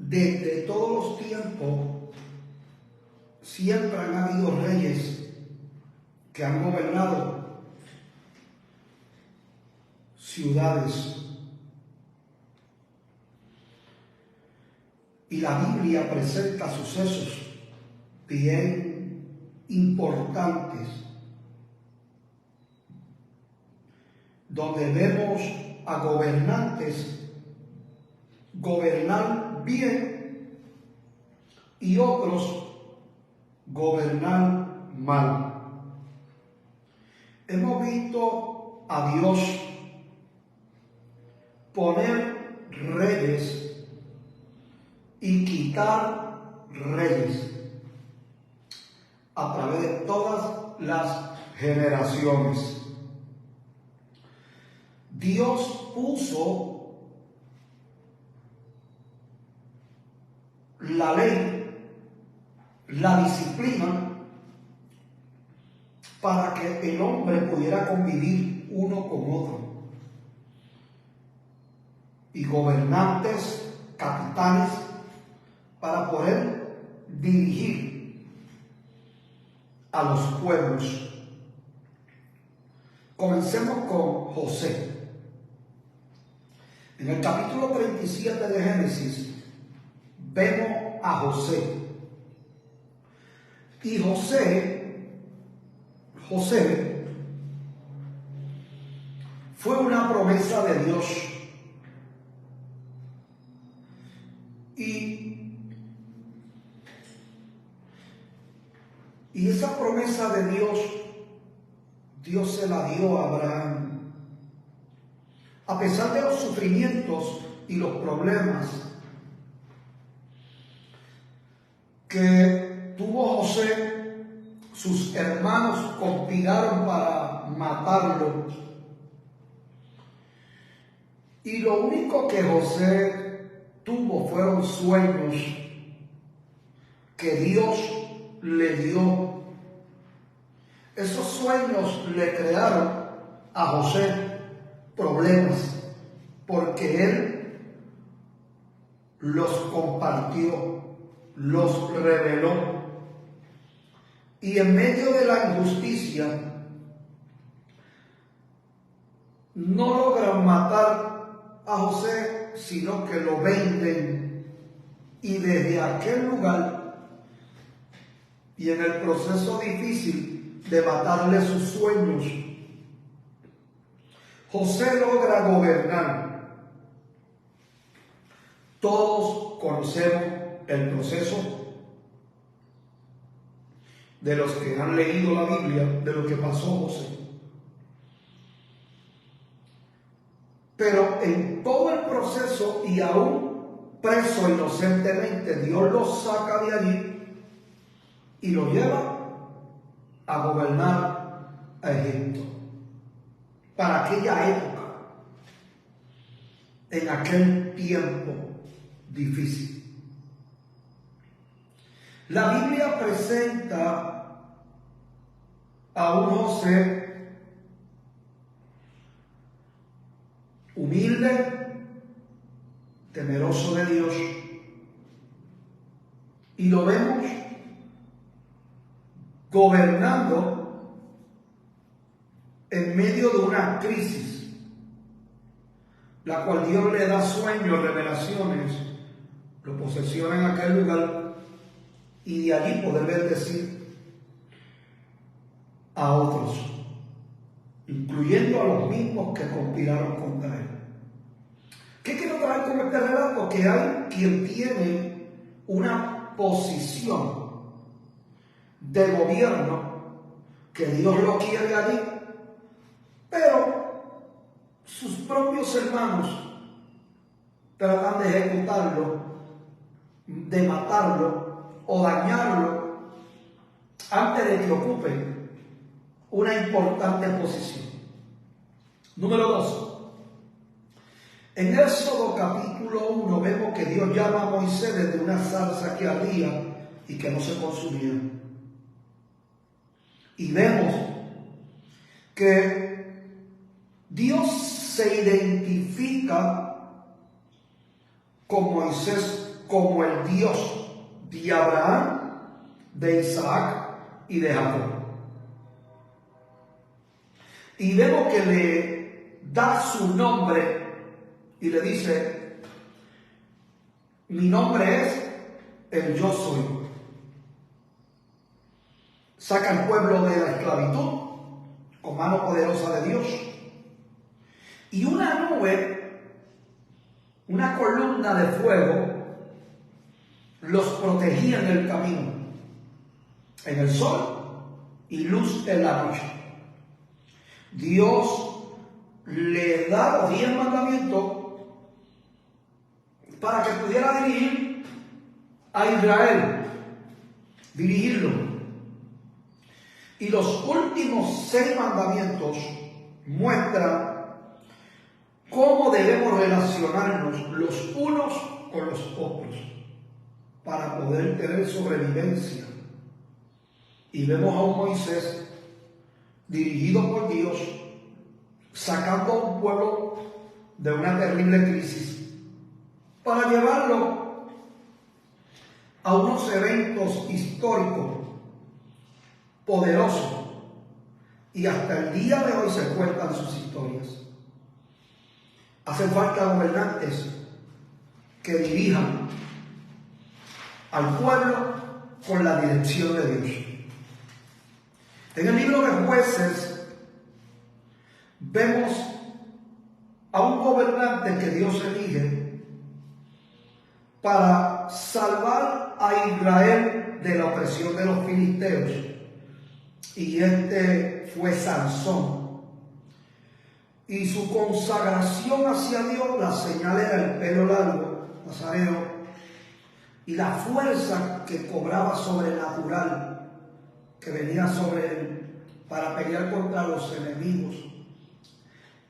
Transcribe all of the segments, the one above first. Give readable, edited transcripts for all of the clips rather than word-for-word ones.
desde todos los tiempos siempre han habido reyes que han gobernado ciudades. Y la Biblia presenta sucesos bien importantes donde vemos a gobernantes gobernar bien y otros gobernar mal. Hemos visto a Dios poner reyes y quitar reyes a través de todas las generaciones. Dios puso la ley, la disciplina, para que el hombre pudiera convivir uno con otro. Y gobernantes, capitanes, para poder dirigir a los pueblos. Comencemos con José. En el capítulo 37 de Génesis vemos a José. Y José fue una promesa de Dios. Y esa promesa de Dios, Dios se la dio a Abraham. A pesar de los sufrimientos y los problemas que tuvo José, sus hermanos conspiraron para matarlo. Y lo único que José tuvo fueron sueños que Dios le dio. Esos sueños le crearon a José problemas, porque él los compartió, los reveló. Y en medio de la injusticia no logran matar a José, sino que lo venden. Y desde aquel lugar, y en el proceso difícil de matarle sus sueños, José logra gobernar. Todos conocemos el proceso de los que han leído la Biblia, de lo que pasó José. Pero en todo el proceso, y aún preso inocentemente, Dios lo saca de allí y lo lleva a gobernar a Egipto. Para aquella época, en aquel tiempo difícil. La Biblia presenta a un José humilde, temeroso de Dios, y lo vemos gobernando en medio de una crisis, la cual Dios le da sueños, revelaciones, lo posesiona en aquel lugar, y de allí poder bendecir a otros, incluyendo a los mismos que conspiraron contra él. ¿Qué quiero traer con este relato? Que hay quien tiene una posición de gobierno, que Dios lo quiere allí, pero sus propios hermanos tratan de ejecutarlo, de matarlo o dañarlo antes de que ocupe una importante posición. Número 2. En Éxodo capítulo 1 vemos que Dios llama a Moisés desde una zarza que ardía y que no se consumía. Y vemos que Dios se identifica con Moisés como el Dios de Abraham, de Isaac y de Jacob. Y vemos que le da su nombre y le dice: mi nombre es el Yo Soy. Saca al pueblo de la esclavitud con mano poderosa de Dios. Y una nube, una columna de fuego, los protegía en el camino, en el sol y luz en la noche. Dios le da los 10 mandamientos para que pudiera dirigir a Israel, dirigirlo. Y los últimos 6 mandamientos muestran cómo debemos relacionarnos los unos con los otros para poder tener sobrevivencia. Y vemos a un Moisés dirigido por Dios, sacando a un pueblo de una terrible crisis para llevarlo a unos eventos históricos poderosos, y hasta el día de hoy se cuentan sus historias. Hacen falta gobernantes que dirijan al pueblo con la dirección de Dios. En el libro de Jueces vemos a un gobernante que Dios elige para salvar a Israel de la opresión de los filisteos, y este fue Sansón. Y su consagración hacia Dios, la señal era el pelo largo, nazareno, y la fuerza que cobraba sobrenatural que venía sobre él para pelear contra los enemigos.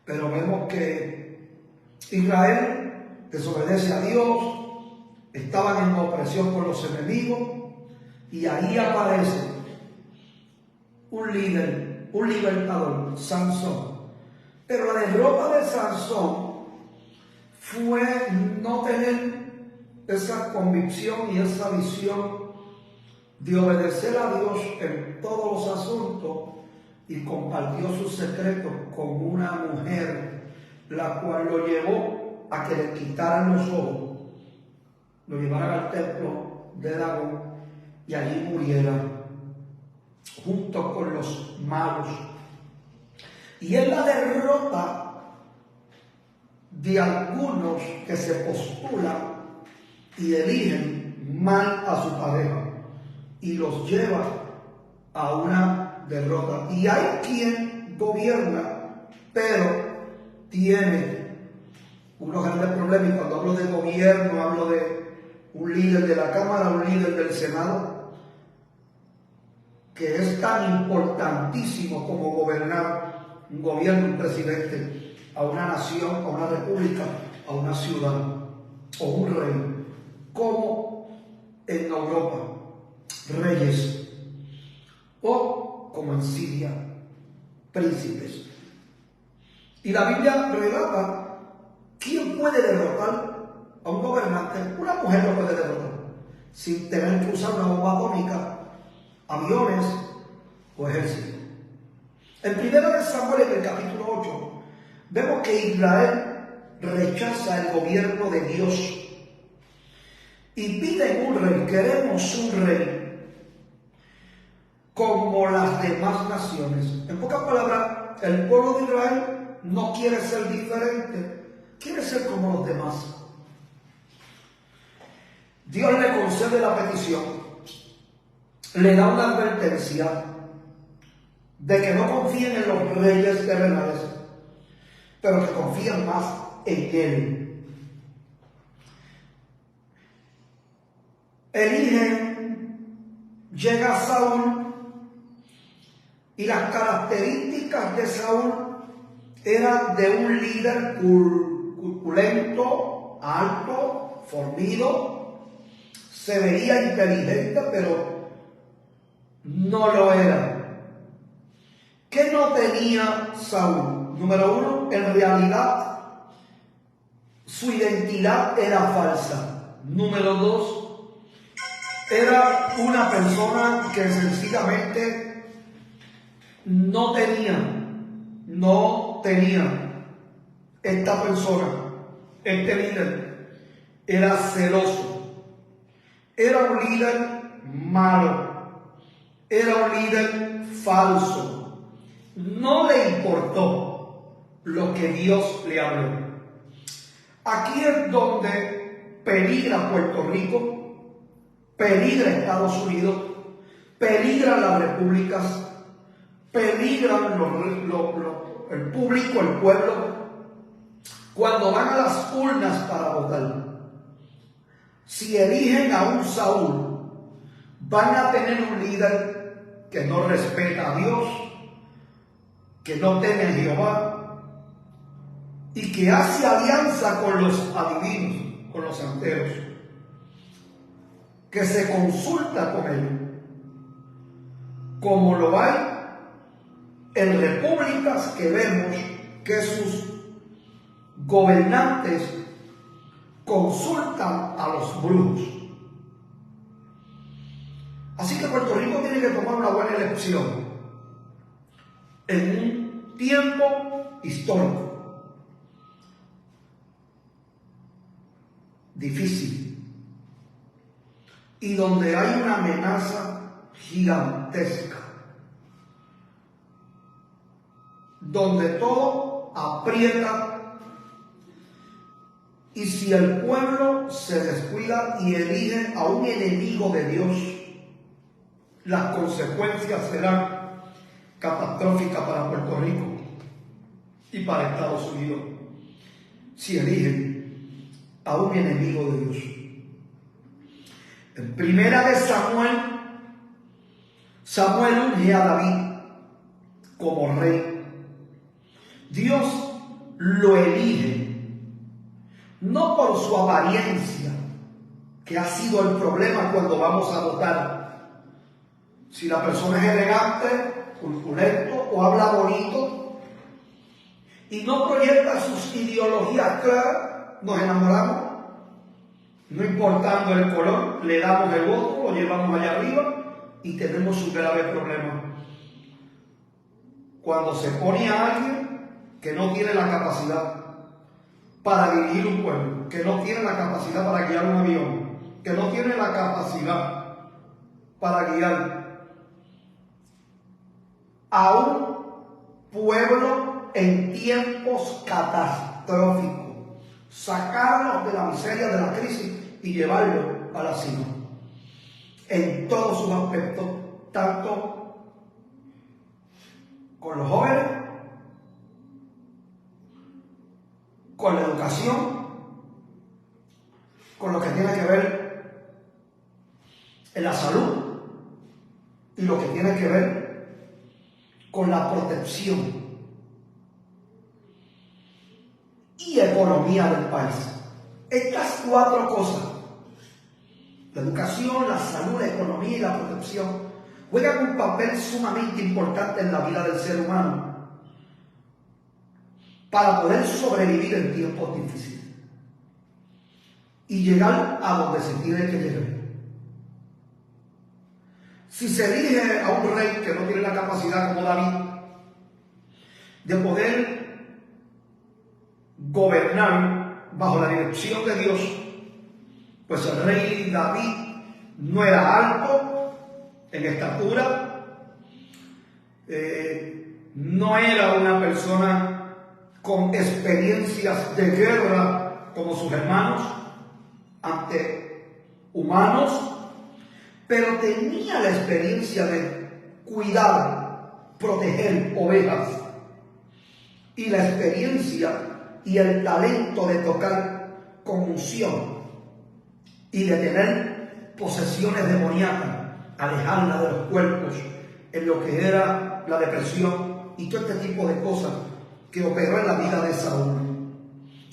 Pero vemos que Israel desobedece a Dios, estaban en opresión por los enemigos, y ahí aparece un líder, un libertador, Sansón. Pero la derrota de Sansón fue no tener esa convicción y esa visión de obedecer a Dios en todos los asuntos, y compartió sus secretos con una mujer, la cual lo llevó a que le quitaran los ojos, lo llevaran al templo de Dagón y allí muriera junto con los magos. Y es la derrota de algunos que se postulan y eligen mal a su pareja y los lleva a una derrota. Y hay quien gobierna, pero tiene unos grandes problemas. Y cuando hablo de gobierno, hablo de un líder de la Cámara, un líder del Senado, que es tan importantísimo como gobernar un gobierno, un presidente, a una nación, a una república, a una ciudad o un rey, como en Europa, reyes, o como en Siria, príncipes. Y la Biblia relata quién puede derrotar a un gobernante. Una mujer lo puede derrotar sin tener que usar una bomba atómica, aviones o ejército. En 1 Samuel, en el capítulo 8, vemos que Israel rechaza el gobierno de Dios y piden un rey. Queremos un rey como las demás naciones. En pocas palabras, el pueblo de Israel no quiere ser diferente, quiere ser como los demás. Dios le concede la petición, le da una advertencia de que no confíen en los reyes terrenales, pero que confíen más en Él. Eligen, llega Saúl, y las características de Saúl eran de un líder corpulento, alto, fornido, se veía inteligente, pero no lo era. ¿Qué no tenía Saúl? Número uno, en realidad su identidad era falsa. Número 2, era una persona que sencillamente no tenía esta persona, este líder, era celoso, era un líder malo, era un líder falso, no le importó lo que Dios le habló. Aquí es donde peligra Puerto Rico, peligra Estados Unidos, peligran las repúblicas, peligran el público, el pueblo, cuando van a las urnas para votar. Si eligen a un Saúl, van a tener un líder que no respeta a Dios, que no teme a Jehová y que hace alianza con los adivinos, con los santeros, que se consulta con ellos, como lo hay en repúblicas que vemos que sus gobernantes consultan a los brujos. Así que Puerto Rico tiene que tomar una buena elección en un tiempo histórico difícil y donde hay una amenaza gigantesca, donde todo aprieta, y si el pueblo se descuida y elige a un enemigo de Dios, las consecuencias serán catastróficas para Puerto Rico y para Estados Unidos si eligen a un enemigo de Dios. En primera de Samuel, Samuel unge a David como rey. Dios lo elige no por su apariencia, que ha sido el problema cuando vamos a votar. Si la persona es elegante, corpulento o habla bonito y no proyecta sus ideologías claras, nos enamoramos. No importando el color, le damos el voto, lo llevamos allá arriba y tenemos un grave problema. Cuando se pone a alguien que no tiene la capacidad para dirigir un pueblo, que no tiene la capacidad para guiar un avión, que no tiene la capacidad para guiar a un pueblo en tiempos catastróficos, sacarlos de la miseria, de la crisis y llevarlos a la cima, en todos sus aspectos, tanto con los jóvenes, con la educación, con lo que tiene que ver en la salud y lo que tiene que ver con la protección y economía del país. Estas 4 cosas, la educación, la salud, la economía y la protección, juegan un papel sumamente importante en la vida del ser humano para poder sobrevivir en tiempos difíciles y llegar a donde se tiene que llegar. Si se elige a un rey que no tiene la capacidad como David de poder gobernar bajo la dirección de Dios, pues el rey David no era alto en estatura, no era una persona con experiencias de guerra como sus hermanos ante humanos, pero tenía la experiencia de cuidar, proteger ovejas y la experiencia y el talento de tocar con unción y de tener posesiones demoníacas, alejarla de los cuerpos en lo que era la depresión y todo este tipo de cosas que operó en la vida de Saúl.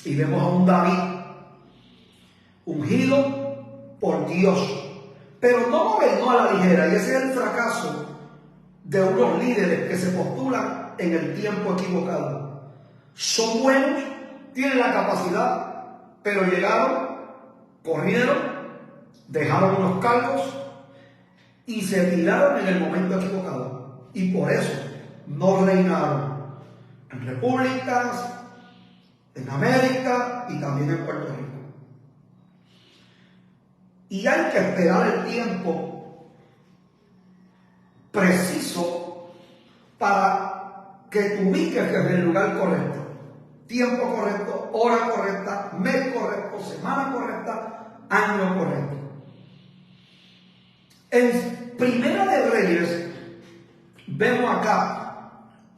Y vemos a un David ungido por Dios, pero no gobernó a la ligera, y ese es el fracaso de unos líderes que se postulan en el tiempo equivocado. Son buenos, tienen la capacidad, pero llegaron corrieron, dejaron unos cargos y se tiraron en el momento equivocado. Y por eso no reinaron en repúblicas, en América y también en Puerto Rico. Y hay que esperar el tiempo preciso para que te ubiques en el lugar correcto. Tiempo correcto, hora correcta, mes correcto, semana correcta, año correcto. En Primera de Reyes vemos acá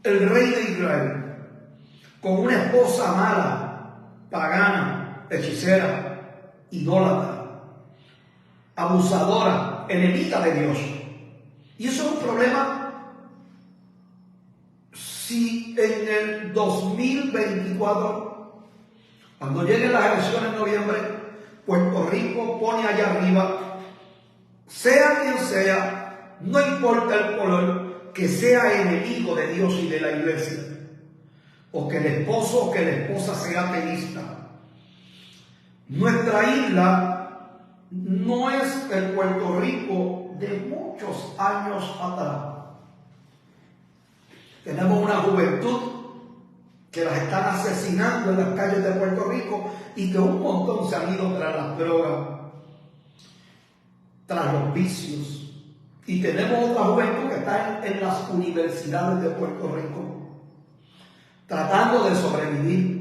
el rey de Israel con una esposa mala, pagana, hechicera, idólatra, abusadora, enemiga de Dios. Y eso es un problema. Si en el 2024, cuando lleguen las elecciones en noviembre, Puerto Rico pone allá arriba, sea quien sea, no importa el color, que sea enemigo de Dios y de la iglesia, o que el esposo o que la esposa sea ateísta. Nuestra isla no es el Puerto Rico de muchos años atrás. Tenemos una juventud que las están asesinando en las calles de Puerto Rico y que un montón se han ido tras las drogas, tras los vicios. Y tenemos otra juventud que está en las universidades de Puerto Rico, tratando de sobrevivir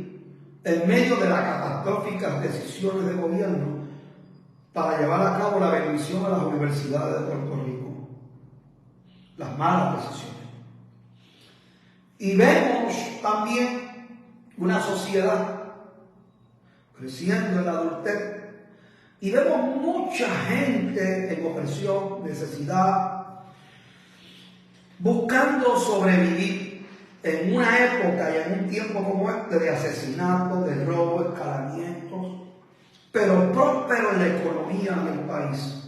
en medio de las catastróficas decisiones de gobierno para llevar a cabo la bendición a las universidades de Puerto Rico. Las malas decisiones. Y vemos también una sociedad creciendo en la adultez. Y vemos mucha gente en opresión, necesidad, buscando sobrevivir en una época y en un tiempo como este de asesinatos, de robos, escalamientos, pero próspero en la economía del país.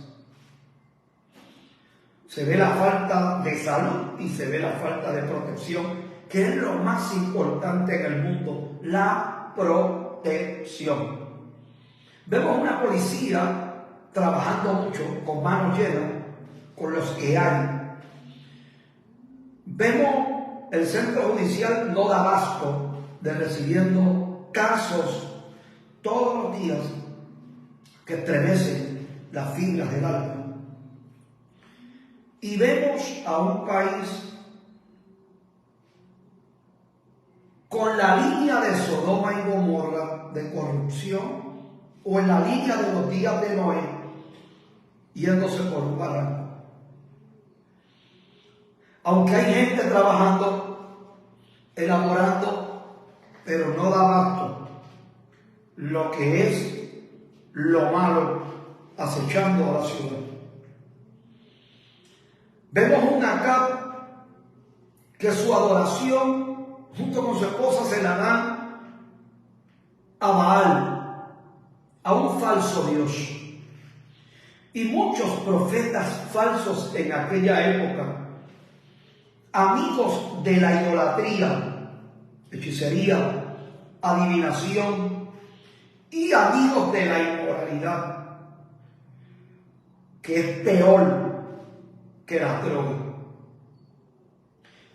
Se ve la falta de salud y se ve la falta de protección, que es lo más importante en el mundo, la protección. Vemos una policía trabajando mucho, con manos llenas, con los que hay. Vemos el centro judicial no da abasto de recibiendo casos todos los días que estremecen las fibras del alma. Y vemos a un país con la línea de Sodoma y Gomorra de corrupción, o en la línea de los días de Noé, yéndose por un barranco. Aunque hay gente trabajando, elaborando, pero no da abasto lo que es lo malo acechando a la ciudad. Vemos un Acab que su adoración junto con su esposa se la dan a Baal, a un falso Dios. Y muchos profetas falsos en aquella época, amigos de la idolatría, hechicería, adivinación y amigos de la inmoralidad, que es peor que las drogas.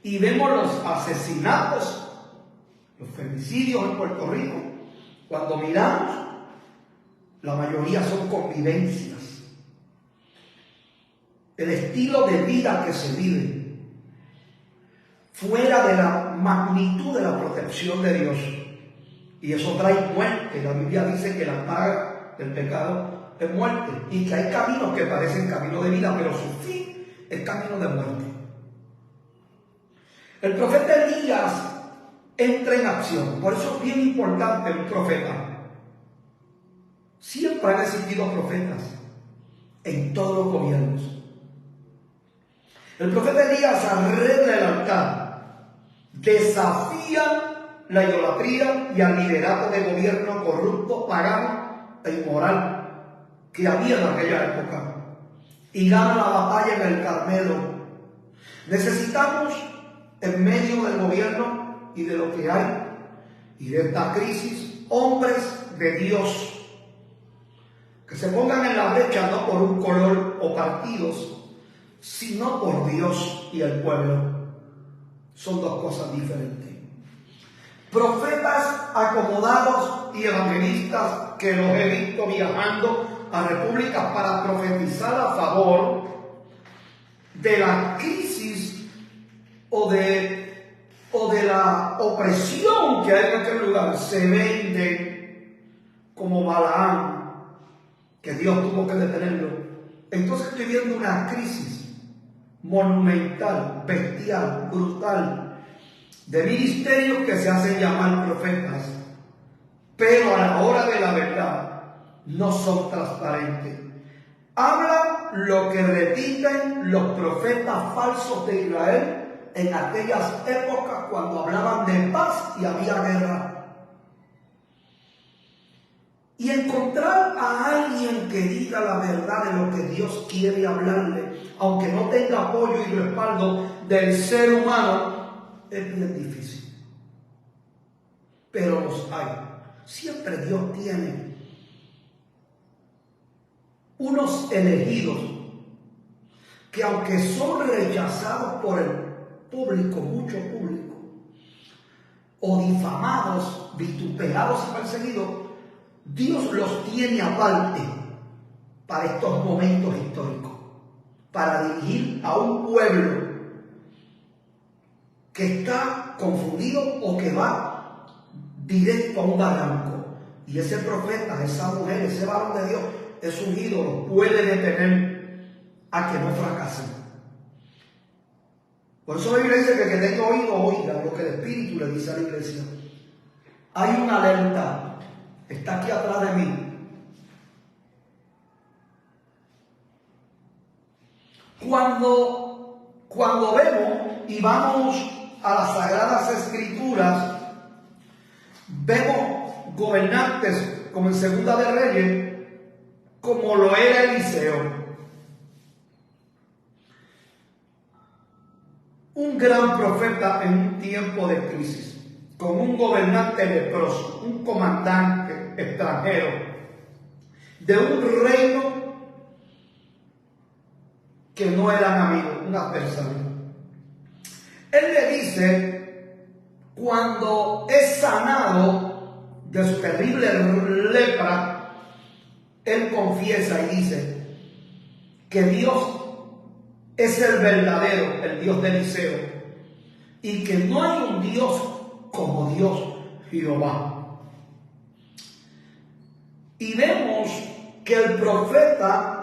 Y vemos los asesinatos, los femicidios en Puerto Rico. Cuando miramos, la mayoría son convivencias. El estilo de vida que se vive fuera de la magnitud de la protección de Dios. Y eso trae muerte. La Biblia dice que la paga del pecado es muerte. Y que hay caminos que parecen caminos de vida, pero su fin es camino de muerte. El profeta Elías entra en acción. Por eso es bien importante un profeta. Siempre han existido profetas en todos los gobiernos. El profeta Elías arregla el altar, desafía la idolatría y al liderato de gobierno corrupto, pagano e inmoral que había en aquella época, y gana la batalla en el Carmelo. Necesitamos, en medio del gobierno y de lo que hay y de esta crisis, hombres de Dios que se pongan en la brecha no por un color o partidos, sino por Dios y el pueblo. Son dos cosas diferentes. Profetas acomodados y evangelistas que los he visto viajando a repúblicas para profetizar a favor de la crisis o de la opresión que hay en aquel lugar, se venden como Balaam, que Dios tuvo que detenerlo. Entonces estoy viendo una crisis monumental, bestial, brutal, de ministerios que se hacen llamar profetas, pero a la hora de la verdad no son transparentes. Hablan lo que repiten los profetas falsos de Israel en aquellas épocas cuando hablaban de paz y había guerra. Y encontrar a alguien que diga la verdad de lo que Dios quiere hablarle, aunque no tenga apoyo y respaldo del ser humano, es bien difícil. Pero los hay. Siempre Dios tiene unos elegidos que, aunque son rechazados por el público, mucho público, o difamados, vituperados y perseguidos, Dios los tiene aparte para estos momentos históricos, para dirigir a un pueblo que está confundido o que va directo a un barranco. Y ese profeta, esa mujer, ese varón de Dios, es ungido, lo puede detener a que no fracasen. Por eso la Biblia dice que el que tenga oído oiga lo que el Espíritu le dice a la iglesia. Hay una alerta, está aquí atrás de mí. Cuando vemos y vamos a las Sagradas Escrituras, vemos gobernantes como en Segunda de Reyes, como lo era Eliseo. Un gran profeta en un tiempo de crisis, con un gobernante leproso, un comandante extranjero, de un reino que no eran amigos, una persona. Él le dice, cuando es sanado de su terrible lepra, él confiesa y dice que Dios es el verdadero, el Dios de Eliseo, y que no hay un Dios como Dios Jehová. Y vemos que el profeta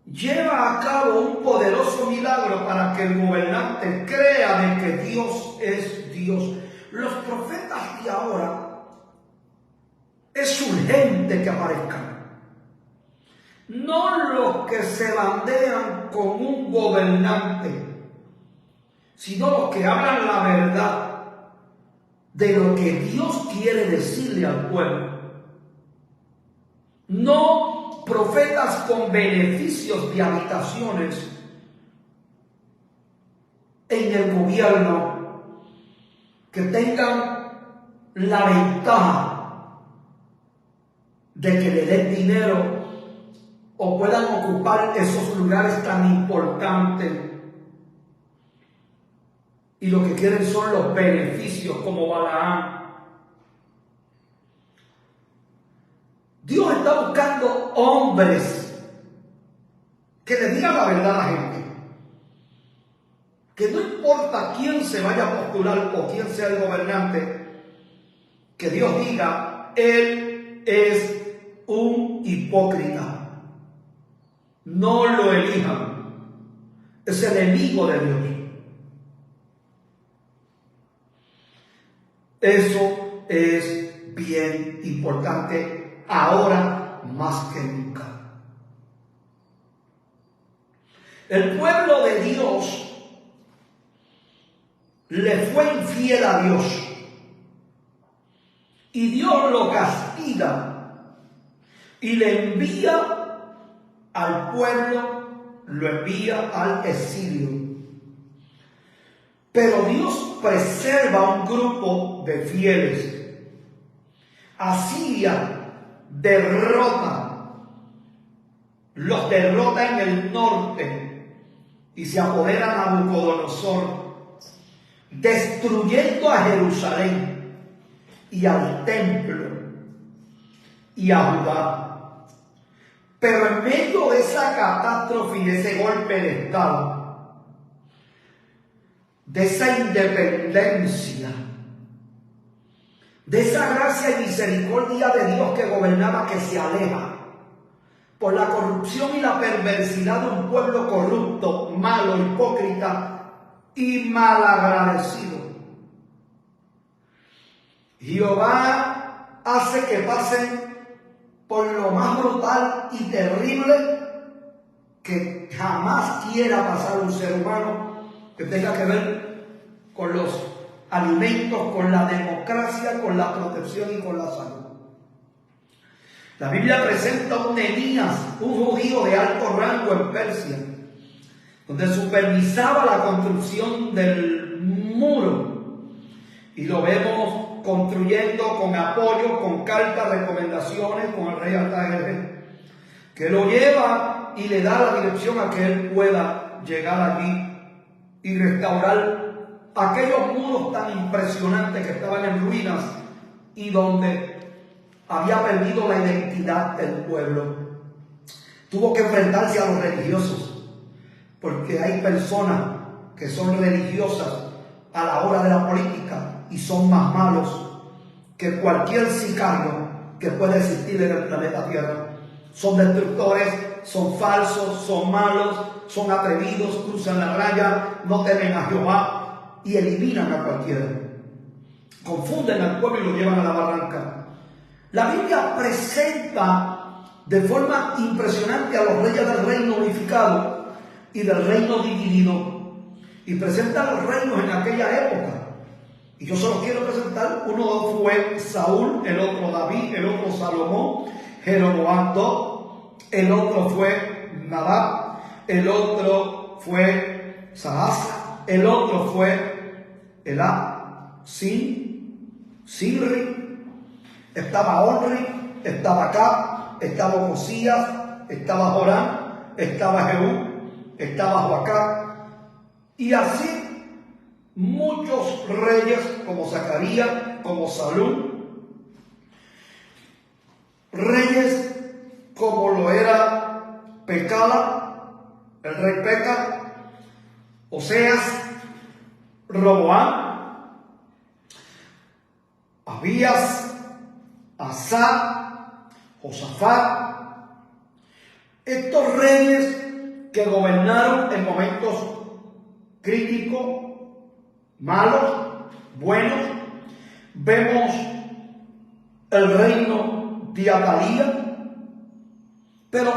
lleva a cabo un poderoso milagro para que el gobernante crea de que Dios es Dios. Los profetas de ahora es urgente que aparezcan. No los que se bandean con un gobernante, sino los que hablan la verdad de lo que Dios quiere decirle al pueblo. No profetas con beneficios de habitaciones en el gobierno que tengan la ventaja de que le den dinero o puedan ocupar esos lugares tan importantes, y lo que quieren son los beneficios como Balaam. Dios está buscando hombres que le digan la verdad a la gente, que no importa quién se vaya a postular o quién sea el gobernante, que Dios diga, él es un hipócrita. No lo elijan. Es el enemigo de Dios. Eso es bien importante ahora más que nunca. El pueblo de Dios le fue infiel a Dios y Dios lo castiga y le envía al pueblo, lo envía al exilio. Pero Dios preserva un grupo de fieles. Asiria derrota los derrota en el norte y se apodera a Nabucodonosor, destruyendo a Jerusalén y al templo y a Judá. Pero en medio de esa catástrofe y de ese golpe de Estado, de esa independencia, de esa gracia y misericordia de Dios que gobernaba, que se aleja por la corrupción y la perversidad de un pueblo corrupto, malo, hipócrita y malagradecido, Jehová hace que pasen por lo más brutal y terrible que jamás quiera pasar un ser humano que tenga que ver con los alimentos, con la democracia, con la protección y con la salud. La Biblia presenta a un Nehemías, un judío de alto rango en Persia, donde supervisaba la construcción del muro, y lo vemos construyendo con apoyo, con cartas, recomendaciones, con el rey Artajerjes, que lo lleva y le da la dirección a que él pueda llegar allí y restaurar aquellos muros tan impresionantes que estaban en ruinas y donde había perdido la identidad del pueblo. Tuvo que enfrentarse a los religiosos, porque hay personas que son religiosas a la hora de la política y son más malos que cualquier sicario que pueda existir en el planeta Tierra. Son destructores, son falsos, son malos, son atrevidos, cruzan la raya, no temen a Jehová y eliminan a cualquiera. Confunden al pueblo y lo llevan a la barranca. La Biblia presenta de forma impresionante a los reyes del reino unificado y del reino dividido, y presenta los reinos en aquella época. Y yo solo quiero presentar: uno fue Saúl, el otro David, el otro Salomón, Jeroboam II, el otro fue Nadab, el otro fue Saasa, el otro fue Elá, Sinri. Estaba Onri, estaba Acab, estaba Ocosías, estaba Joram, estaba Jehú, estaba Joacán, y así muchos reyes como Zacarías, como Salum, reyes como lo era Pecala, el rey Peca, Oseas, Roboam, Abías, Asa, Josafat. Estos reyes que gobernaron en momentos críticos, malos, buenos. Vemos el reino de Atalía, pero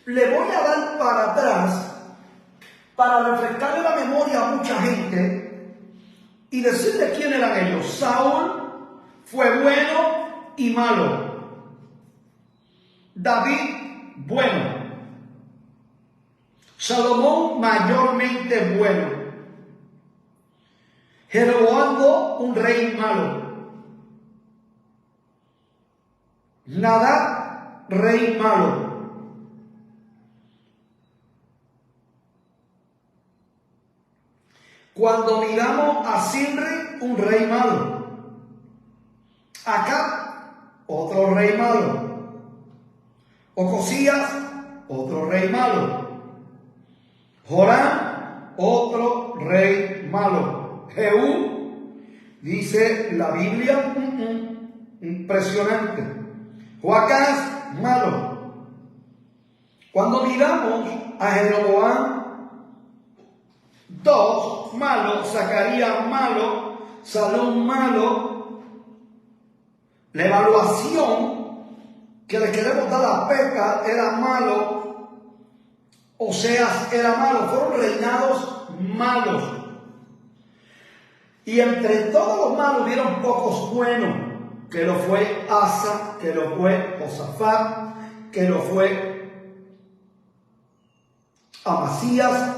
le voy a dar para atrás para refrescarle la memoria a mucha gente y decirle quién eran ellos. Saúl fue bueno y malo. David, bueno. Salomón, mayormente bueno. Jeroboam, un rey malo. Nadab, rey malo. Cuando miramos a Sinri, un rey malo. Acab, otro rey malo. Ocosías, otro rey malo. Joram, otro rey malo. Jehú, dice la Biblia, impresionante. Joacás, malo. Cuando miramos a Jeroboam, dos, malo. Zacarías, malo. Salom, malo. La evaluación que le queremos dar a Peca era malo. Oseas era malo. Fueron reinados malos. Y entre todos los malos hubieron pocos buenos, que lo fue Asa, que lo fue Josafat, que lo fue Amasías,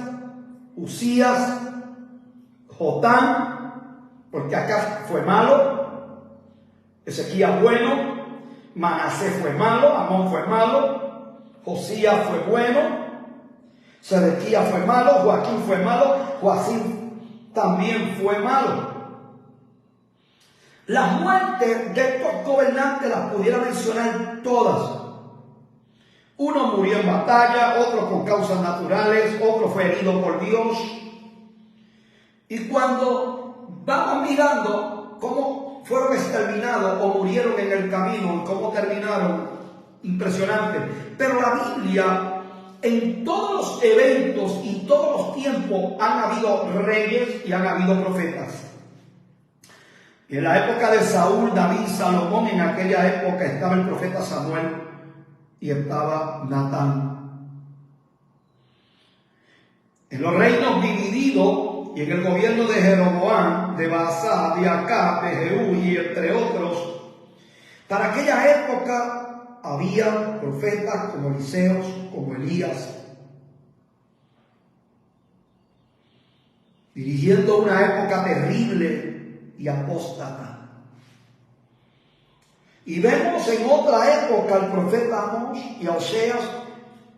Usías, Jotán, porque acá fue malo. Ezequías bueno, Manasés fue malo, Amón fue malo, Josías fue bueno, Sedequías fue malo, Joaquín fue malo, Joacim también fue malo. Las muertes de estos gobernantes las pudiera mencionar todas. Uno murió en batalla, otro con causas naturales, otro fue herido por Dios. Y cuando vamos mirando cómo fueron exterminados o murieron en el camino y cómo terminaron, impresionante. Pero la Biblia, en todos los eventos y todos los tiempos han habido reyes y han habido profetas. En la época de Saúl, David, Salomón, en aquella época estaba el profeta Samuel y estaba Natán. En los reinos divididos y en el gobierno de Jeroboam, de Baasá, de Acab, de Jehú y entre otros, para aquella época había profetas como Eliseos, como Elías, dirigiendo una época terrible y apóstata. Y vemos en otra época al profeta Amós y a Oseas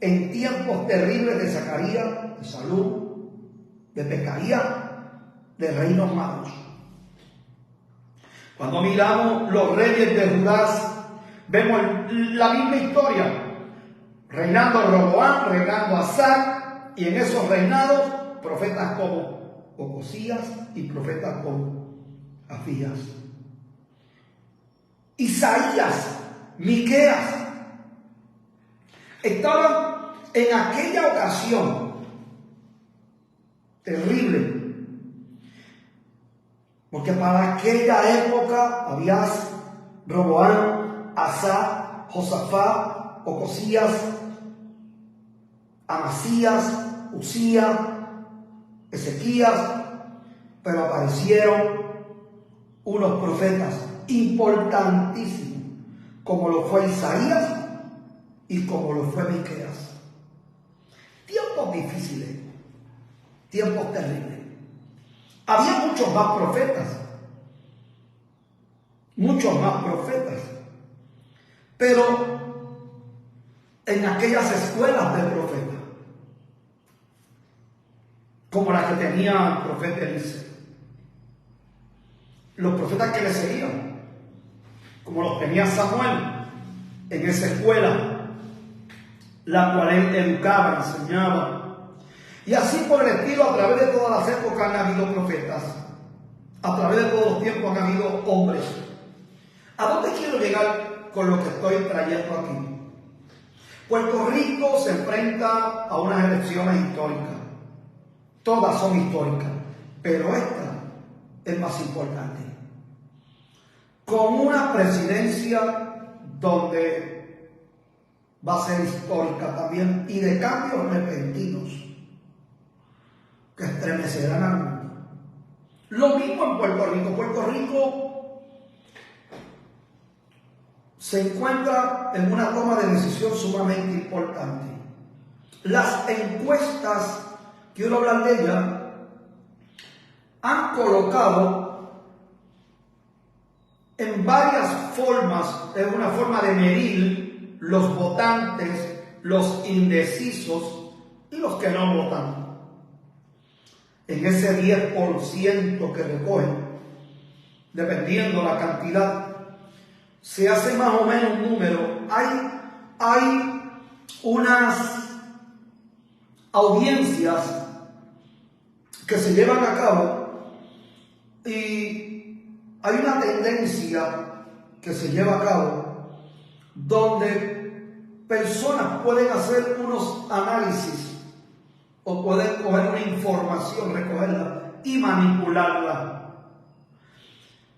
en tiempos terribles de Zacarías, de Salud, de Pecaías, de reinos malos. Cuando miramos los reyes de Judá, vemos la misma historia, reinando Roboam, reinando Asa, y en esos reinados profetas como Ocosías y profetas como Afías, Isaías, Miqueas, estaban en aquella ocasión terrible, porque para aquella época había Roboam, Asa, Josafat, Ocosías, Amasías, Usías, Ezequías, pero aparecieron unos profetas importantísimos, como lo fue Isaías y como lo fue Miqueas. Tiempos difíciles, tiempos terribles. Había muchos más profetas, pero en aquellas escuelas de profetas, como la que tenía el profeta Eliseo, los profetas que le seguían, como los tenía Samuel en esa escuela, la cual él educaba, enseñaba. Y así por el estilo, a través de todas las épocas han habido profetas, a través de todos los tiempos han habido hombres. ¿A dónde quiero llegar con lo que estoy trayendo aquí? Puerto Rico se enfrenta a unas elecciones históricas. Todas son históricas, pero esta es más importante. Con una presidencia donde va a ser histórica también y de cambios repentinos que estremecerán al mundo. Lo mismo en Puerto Rico. Puerto Rico se encuentra en una toma de decisión sumamente importante. Las encuestas, quiero hablar de ellas, han colocado en varias formas, es una forma de medir los votantes, los indecisos y los que no votan. En ese 10% que recogen, dependiendo la cantidad, se hace más o menos un número. Hay unas audiencias que se llevan a cabo y hay una tendencia que se lleva a cabo donde personas pueden hacer unos análisis o pueden coger una información, recogerla y manipularla.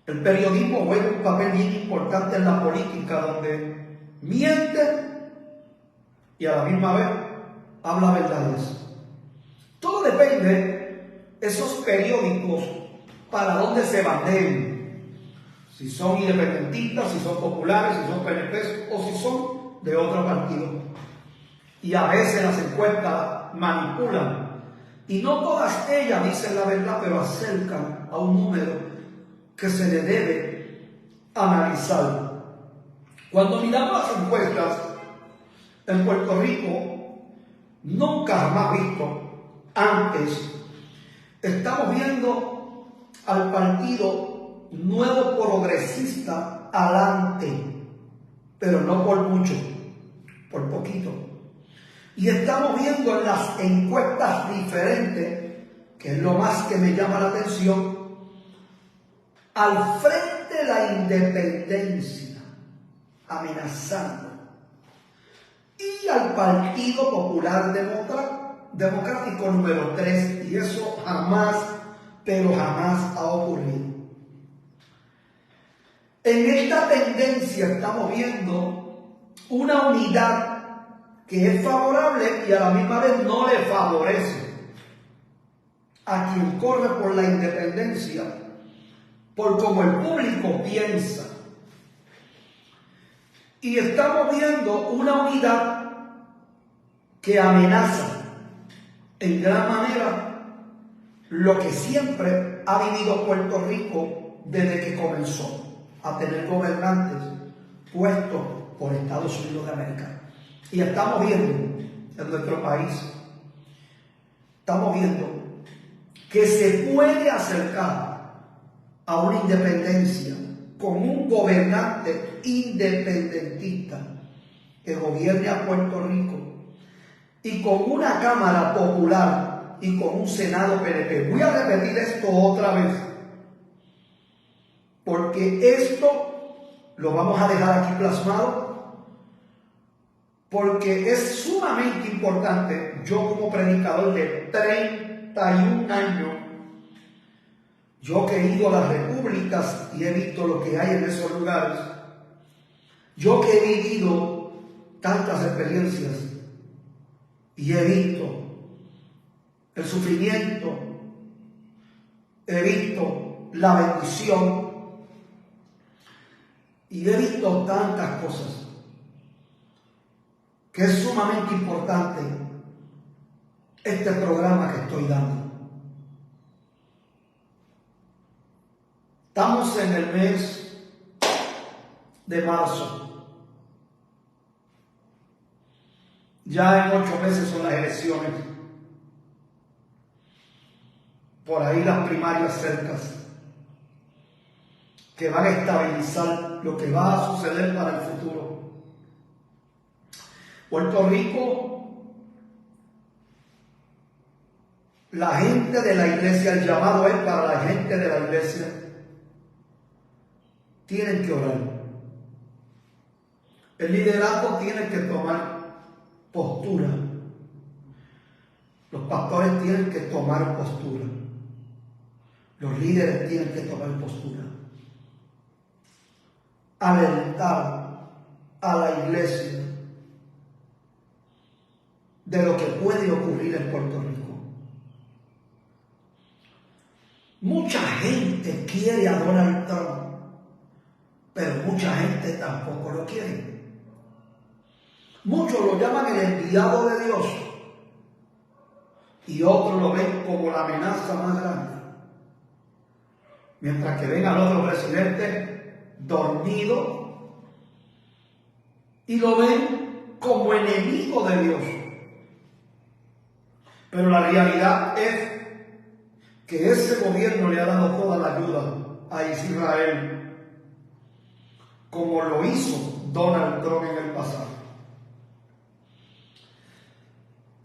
El periodismo juega un papel bien importante en la política, donde miente y a la misma vez habla verdades. Todo depende de esos periódicos para dónde se bandeen. Si son independentistas, si son populares, si son PNP o si son de otro partido. Y a veces las encuestas manipulan. Y no todas ellas dicen la verdad, pero acercan a un número que se le debe analizar. Cuando miramos las encuestas, en Puerto Rico, nunca jamás visto antes, estamos viendo al Partido Nuevo Progresista adelante, pero no por mucho, por poquito. Y estamos viendo en las encuestas diferentes, que es lo más que me llama la atención, al frente de la independencia, amenazando, y al Partido Popular Democrático número 3, y eso jamás, pero jamás ha ocurrido. En esta tendencia estamos viendo una unidad que es favorable y a la misma vez no le favorece a quien corre por la independencia, por como el público piensa. Y estamos viendo una unidad que amenaza en gran manera lo que siempre ha vivido Puerto Rico desde que comenzó a tener gobernantes puestos por Estados Unidos de América. Y estamos viendo en nuestro país, estamos viendo que se puede acercar a una independencia con un gobernante independentista que gobierne a Puerto Rico y con una Cámara Popular y con un Senado PNP. Voy a repetir esto otra vez, porque esto lo vamos a dejar aquí plasmado, porque es sumamente importante. Yo, como predicador de 31 años, yo que he ido a las repúblicas y he visto lo que hay en esos lugares, yo que he vivido tantas experiencias y he visto el sufrimiento, he visto la bendición y he visto tantas cosas, que es sumamente importante este programa que estoy dando. Estamos en el mes de marzo. Ya en 8 meses son las elecciones. Por ahí las primarias cercas, que van a estabilizar lo que va a suceder para el futuro. Puerto Rico, la gente de la iglesia, el llamado es para la gente de la iglesia, tienen que orar. El liderazgo tiene que tomar postura. Los pastores tienen que tomar postura. Los líderes tienen que tomar postura. Alentar a la iglesia de lo que puede ocurrir en Puerto Rico. Mucha gente quiere a Donald Trump, pero mucha gente tampoco lo quiere. Muchos lo llaman el enviado de Dios y otros lo ven como la amenaza más grande. Mientras que ven al otro presidente dormido y lo ven como enemigo de Dios. Pero la realidad es que ese gobierno le ha dado toda la ayuda a Israel, como lo hizo Donald Trump en el pasado.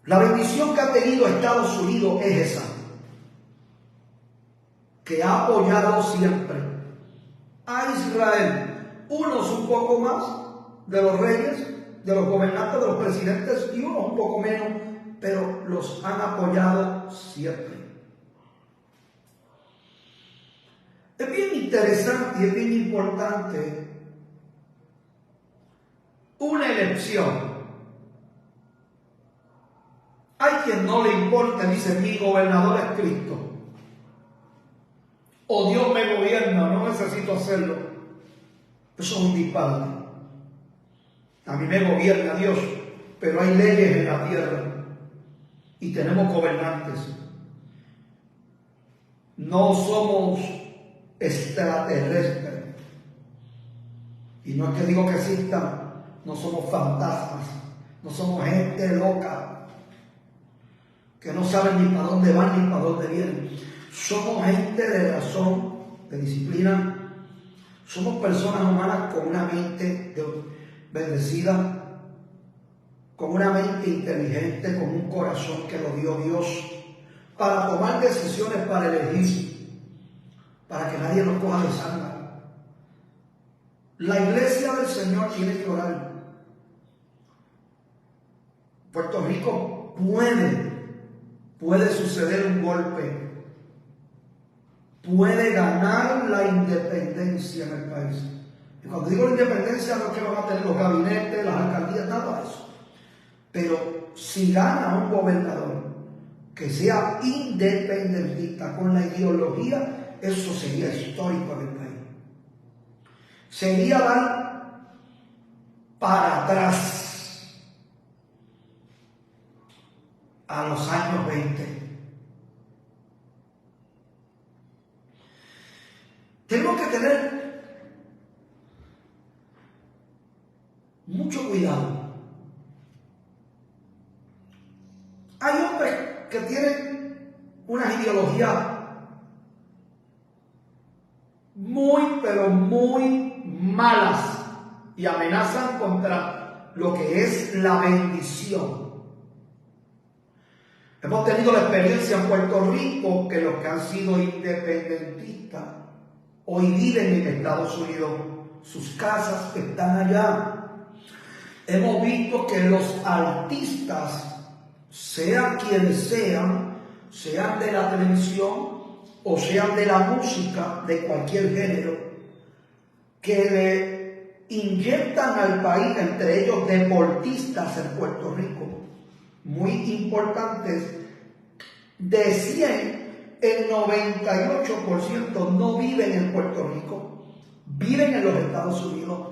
La bendición que ha tenido Estados Unidos es esa, que ha apoyado siempre a Israel, unos un poco más de los reyes, de los gobernantes, de los presidentes, y unos un poco menos, pero los han apoyado siempre. Es bien interesante y es bien importante una elección. Hay quien no le importa, dice, mi gobernador es Cristo, o Dios me gobierna, no necesito hacerlo. Eso es un disparate. A mí me gobierna Dios, pero hay leyes en la tierra y tenemos gobernantes. No somos extraterrestres. Y no es que digo que existan, no somos fantasmas, No somos gente loca, que no saben ni para dónde van ni para dónde vienen. Somos gente de razón, de disciplina. Somos personas humanas con una mente bendecida, con una mente inteligente, con un corazón que lo dio Dios, para tomar decisiones, para elegir, para que nadie nos coja de sangre. La iglesia del Señor tiene que orar. Puerto Rico puede suceder un golpe, puede ganar la independencia en el país. Y cuando digo independencia no es que van a tener los gabinetes, las alcaldías, nada de eso. Pero si gana un gobernador que sea independentista con la ideología, eso sería histórico en el país. Sería dar para atrás a los años 20. Tenemos que tener mucho cuidado. Hay hombres que tienen unas ideologías muy, pero muy malas y amenazan contra lo que es la bendición. Hemos tenido la experiencia en Puerto Rico que los que han sido independentistas hoy viven en Estados Unidos, sus casas están allá. Hemos visto que los artistas, sean quienes sean de la televisión o sean de la música, de cualquier género, que le inyectan al país, entre ellos deportistas en Puerto Rico, muy importantes, de 100, el 98% no viven en Puerto Rico, viven en los Estados Unidos,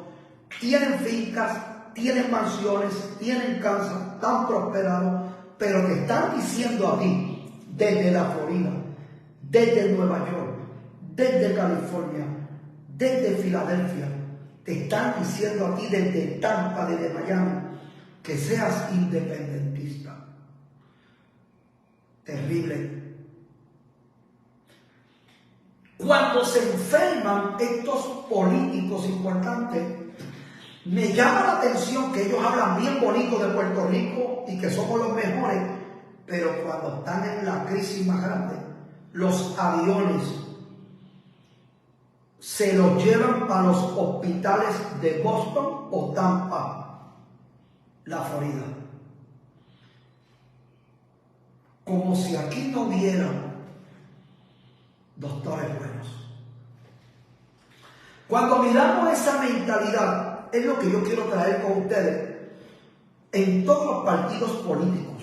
tienen fincas, tienen mansiones, tienen casas, están prosperados, pero te están diciendo a ti, desde la Florida, desde Nueva York, desde California, desde Filadelfia, te están diciendo a ti desde Tampa, desde Miami, que seas independentista. Terrible. Cuando se enferman estos políticos importantes, me llama la atención que ellos hablan bien bonito de Puerto Rico y que somos los mejores, pero cuando están en la crisis más grande, los aviones se los llevan para los hospitales de Boston o Tampa, la Florida. Como si aquí no hubieran doctores buenos. Cuando miramos esa mentalidad, es lo que yo quiero traer con ustedes en todos los partidos políticos.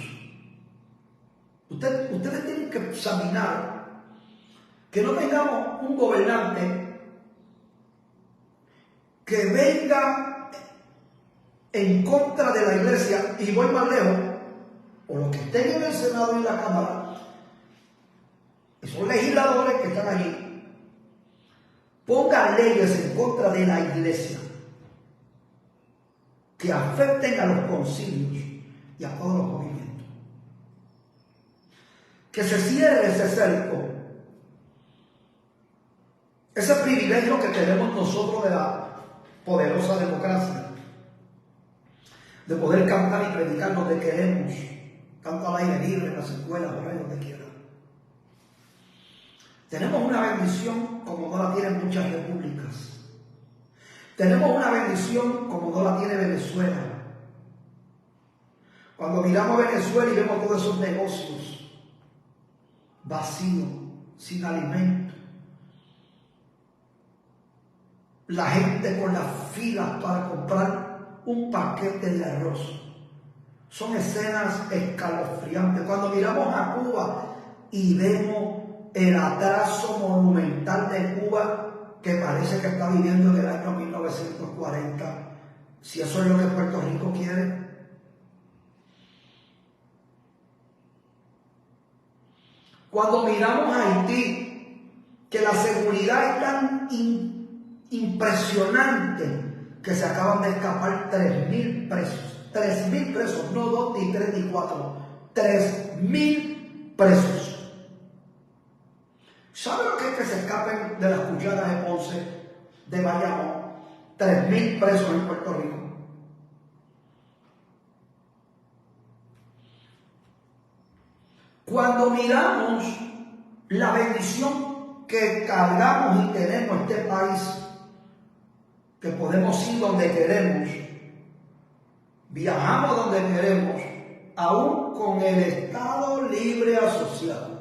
Ustedes tienen que examinar que no tengamos un gobernante que venga en contra de la iglesia, y voy más lejos, o los que estén en el Senado y en la Cámara, y son legisladores que están allí, pongan leyes en contra de la iglesia que afecten a los concilios y a todos los movimientos. Que se cierre ese cerco, ese privilegio que tenemos nosotros de la poderosa democracia, de poder cantar y predicar donde queremos, tanto al aire libre, en las escuelas, por ahí donde quiera. Tenemos una bendición como no la tienen muchas repúblicas. Tenemos una bendición como no la tiene Venezuela. Cuando miramos Venezuela y vemos todos esos negocios vacíos, sin alimento, la gente con las filas para comprar un paquete de arroz, son escenas escalofriantes. Cuando miramos a Cuba y vemos el atraso monumental de Cuba, que parece que está viviendo en el año 1940, si eso es lo que Puerto Rico quiere. Cuando miramos a Haití, que la seguridad es tan impresionante que se acaban de escapar 3.000 presos, 3.000 presos, no 2, ni 3, ni 4, 3.000 presos. ¿Sabe lo que es que se escapen de las cucharas de Ponce, de Bayamón? 3.000 presos en Puerto Rico. Cuando miramos la bendición que cargamos y tenemos en este país, que podemos ir donde queremos, viajamos donde queremos, aún con el Estado Libre Asociado.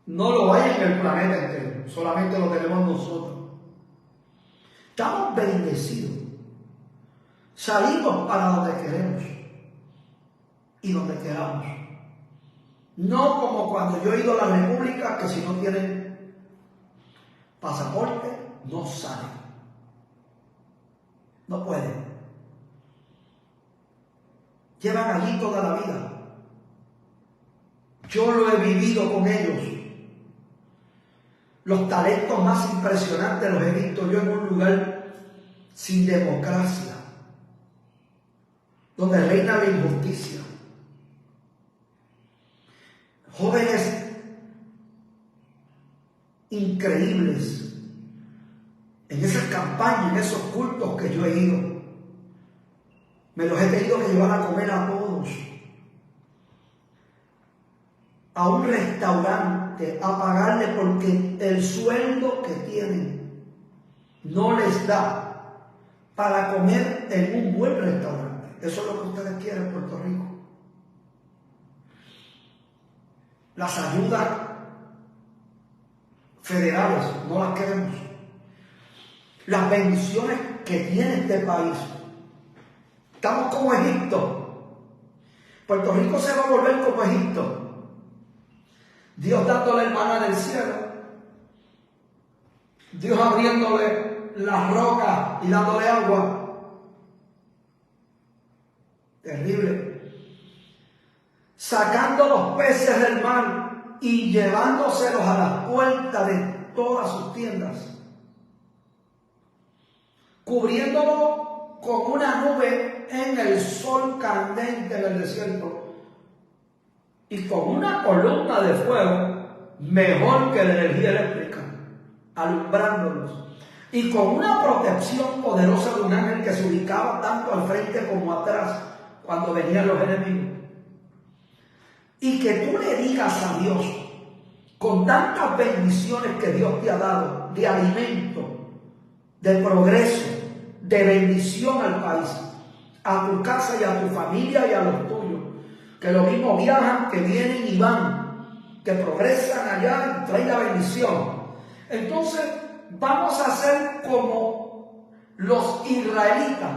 No lo hay en el planeta entero, solamente lo tenemos nosotros. Estamos bendecidos. Salimos para donde queremos y donde queramos. No como cuando yo he ido a la República, que si no tienen pasaporte, no salen. No pueden. Llevan allí toda la vida. Yo lo he vivido con ellos. Los talentos más impresionantes los he visto yo en un lugar sin democracia, donde reina la injusticia. Jóvenes increíbles en esas campañas, en esos cultos que yo he ido. Me los he tenido que llevar a comer a todos. A un restaurante, a pagarle porque el sueldo que tienen no les da para comer en un buen restaurante. Eso es lo que ustedes quieren en Puerto Rico. Las ayudas federales no las queremos. Las bendiciones que tiene este país. Estamos como Egipto. Puerto Rico se va a volver como Egipto. Dios dándole el maná del cielo, Dios abriéndole las rocas y dándole agua. Terrible. Sacando los peces del mar y llevándoselos a las puertas de todas sus tiendas. Cubriéndolo con una nube en el sol candente en el desierto. Y con una columna de fuego mejor que la energía eléctrica, alumbrándolos. Y con una protección poderosa de un ángel que se ubicaba tanto al frente como atrás cuando venían los enemigos. Y que tú le digas a Dios, con tantas bendiciones que Dios te ha dado, de alimento, de progreso, de bendición al país, a tu casa y a tu familia y a los tuyos, que lo mismo viajan, que vienen y van, que progresan allá y traen la bendición. Entonces vamos a hacer como los israelitas.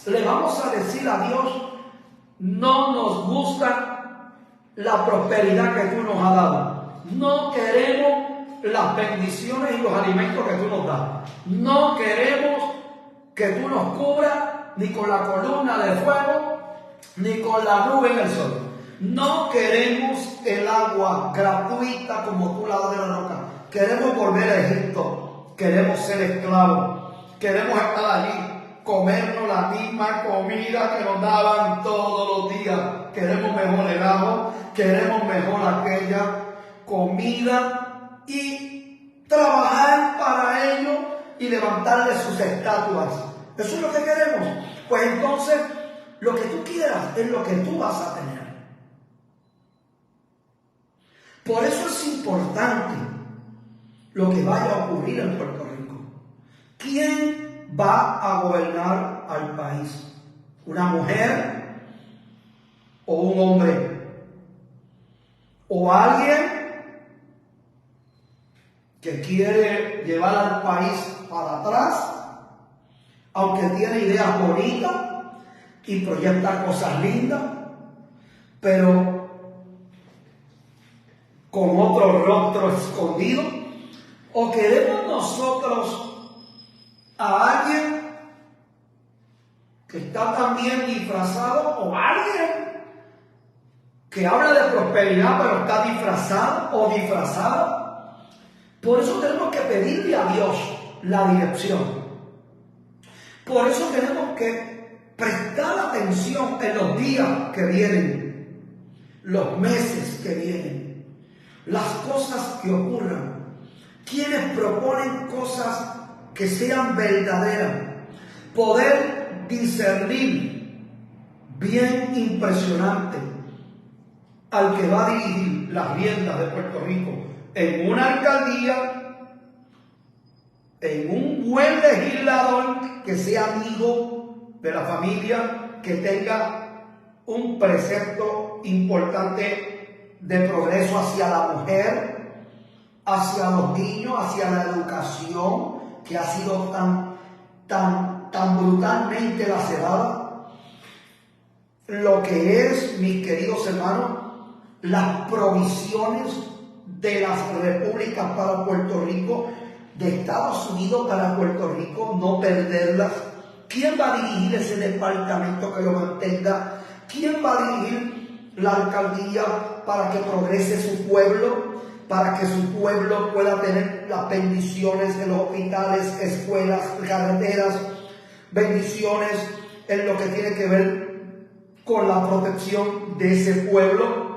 Le vamos a decir a Dios, no nos gusta la prosperidad que tú nos has dado. No queremos las bendiciones y los alimentos que tú nos das. No queremos que tú nos cubras ni con la columna de fuego, ni con la nube en el sol. No queremos el agua gratuita como tú la das de la roca. Queremos volver a Egipto. Queremos ser esclavos. Queremos estar allí, comernos la misma comida que nos daban todos los días. Queremos mejor helado, queremos mejor aquella comida y trabajar para ellos y levantarles sus estatuas. Eso es lo que queremos. Pues entonces, lo que tú quieras es lo que tú vas a tener. Por eso es importante lo que vaya a ocurrir en Puerto Rico. ¿Quién va a gobernar al país? ¿Una mujer o un hombre? ¿O alguien que quiere llevar al país para atrás, aunque tiene ideas bonitas y proyecta cosas lindas, pero con otro rostro escondido? ¿O queremos nosotros a alguien que está también disfrazado, o alguien que habla de prosperidad pero está disfrazado o disfrazada? Por eso tenemos que pedirle a Dios la dirección. Por eso tenemos que prestar atención en los días que vienen, los meses que vienen, las cosas que ocurran. Quienes proponen cosas que sean verdaderas, poder discernir bien impresionante al que va a dirigir las riendas de Puerto Rico en una alcaldía, en un buen legislador que sea amigo de la familia, que tenga un precepto importante de progreso hacia la mujer, hacia los niños, hacia la educación, que ha sido tan brutalmente lacerada. Lo que es, mis queridos hermanos, las provisiones de las repúblicas para Puerto Rico, de Estados Unidos para Puerto Rico, no perderlas. ¿Quién va a dirigir ese departamento que lo mantenga? ¿Quién va a dirigir la alcaldía para que progrese su pueblo? Para que su pueblo pueda tener las bendiciones de los hospitales, escuelas, carreteras, bendiciones en lo que tiene que ver con la protección de ese pueblo,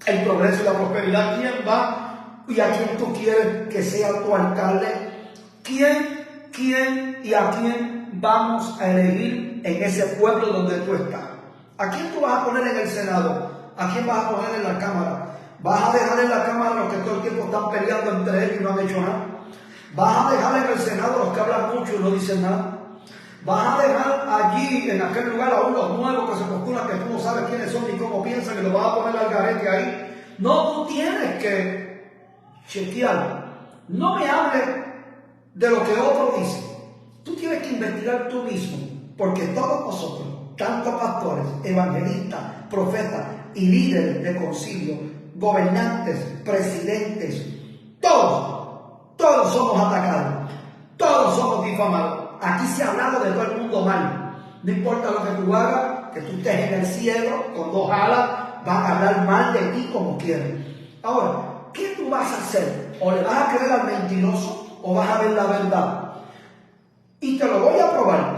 el progreso y la prosperidad. ¿Quién va y a quién tú quieres que sea tu alcalde? ¿Quién y a quién vamos a elegir en ese pueblo donde tú estás? ¿A quién tú vas a poner en el Senado? ¿A quién vas a poner en la Cámara? ¿Vas a dejar en la Cámara los que todo el tiempo están peleando entre ellos y no han hecho nada? ¿Vas a dejar en el Senado los que hablan mucho y no dicen nada? ¿Vas a dejar allí, en aquel lugar, a unos nuevos que se postulan que tú no sabes quiénes son ni cómo piensan, y los vas a poner al garete ahí? No, tú tienes que chequear. No me hables de lo que otros dicen. Tú tienes que investigar tú mismo, porque todos nosotros, tanto pastores, evangelistas, profetas y líderes de concilio, gobernantes, presidentes, todos somos atacados, todos somos difamados. Aquí se ha hablado de todo el mundo mal. No importa lo que tú hagas, que tú estés en el cielo con dos alas, van a hablar mal de ti como quieran. Ahora, ¿qué tú vas a hacer? ¿O le vas a creer al mentiroso o vas a ver la verdad? Y te lo voy a probar.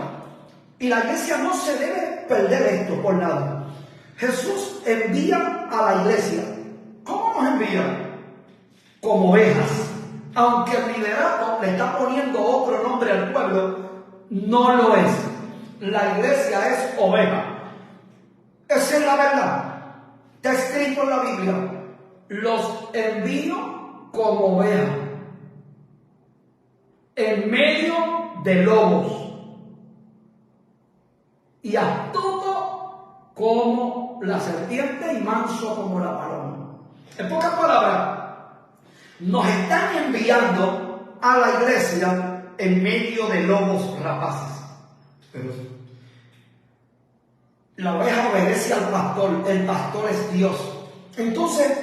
Y la iglesia no se debe perder esto por nada. Jesús envía a la iglesia. ¿Cómo nos envía? Como ovejas. Aunque el liderato le está poniendo otro nombre al pueblo, no lo es. La iglesia es oveja. Esa es la verdad. Está escrito en la Biblia. Los envío como ovejas en medio de lobos y astuto como la serpiente y manso como la paloma. En pocas palabras, nos están enviando a la iglesia en medio de lobos rapaces. Pero la oveja obedece al pastor, el pastor es Dios. Entonces,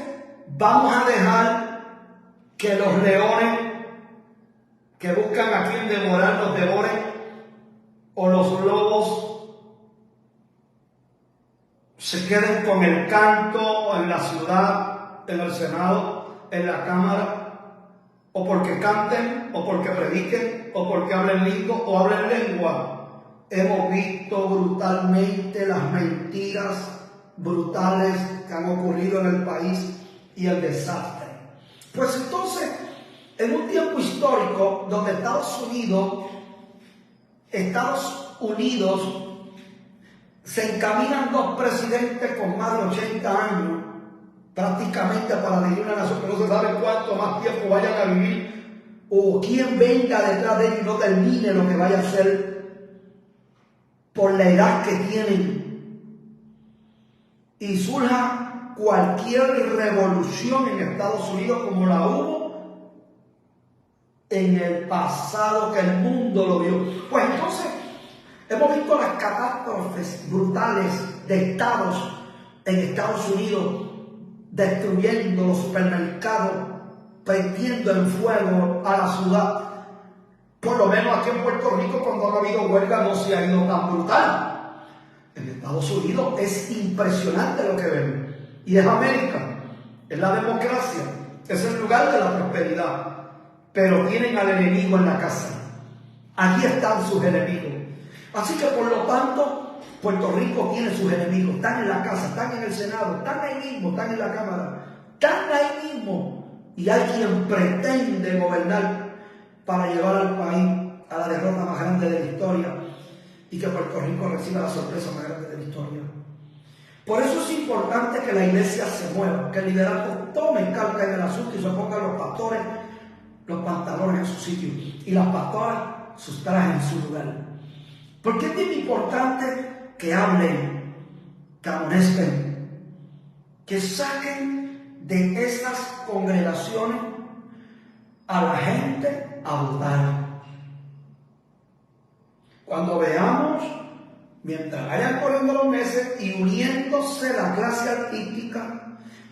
vamos a dejar que los leones que buscan a quien devorar los devoren, o los lobos se queden con el canto en la ciudad, en el Senado, en la Cámara, o porque canten, o porque prediquen, o porque hablen lindo, o hablen lengua. Hemos visto brutalmente las mentiras brutales que han ocurrido en el país y el desastre. Pues entonces, en un tiempo histórico donde Estados Unidos se encaminan dos presidentes con más de 80 años, prácticamente para dirigir una nación que no se sabe cuánto más tiempo vayan a vivir, o quién venga detrás de ellos y no termine lo que vaya a hacer por la edad que tienen, y surja cualquier revolución en Estados Unidos como la hubo en el pasado, que el mundo lo vio. Pues entonces hemos visto las catástrofes brutales de estados en Estados Unidos, destruyendo los supermercados, prendiendo en fuego a la ciudad. Por lo menos aquí en Puerto Rico, cuando ha habido huelga, no se ha ido tan brutal. En Estados Unidos es impresionante lo que vemos. Y es América, es la democracia, es el lugar de la prosperidad. Pero tienen al enemigo en la casa. Allí están sus enemigos. Así que por lo tanto, Puerto Rico tiene sus enemigos, están en la casa, están en el Senado, están ahí mismo, están en la Cámara, están ahí mismo. Y hay quien pretende gobernar para llevar al país a la derrota más grande de la historia y que Puerto Rico reciba la sorpresa más grande de la historia. Por eso es importante que la iglesia se mueva, que el liderazgo tome carga en el asunto y se pongan los pastores los pantalones en su sitio y las pastoras sus trajes en su lugar. Porque es bien importante que hablen, que amonesten, que saquen de estas congregaciones a la gente a votar. Cuando veamos, mientras vayan corriendo los meses y uniéndose la clase artística,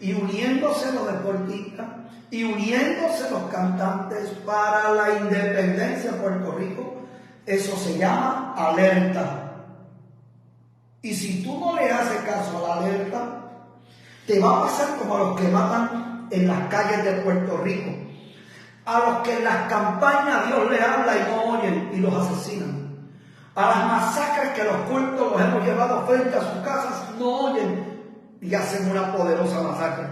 y uniéndose los deportistas, y uniéndose los cantantes para la independencia de Puerto Rico, eso se llama alerta. Y si tú no le haces caso a la alerta, te va a pasar como a los que matan en las calles de Puerto Rico, a los que en las campañas Dios les habla y no oyen y los asesinan, a las masacres que los cultos los hemos llevado frente a sus casas, no oyen y hacen una poderosa masacre.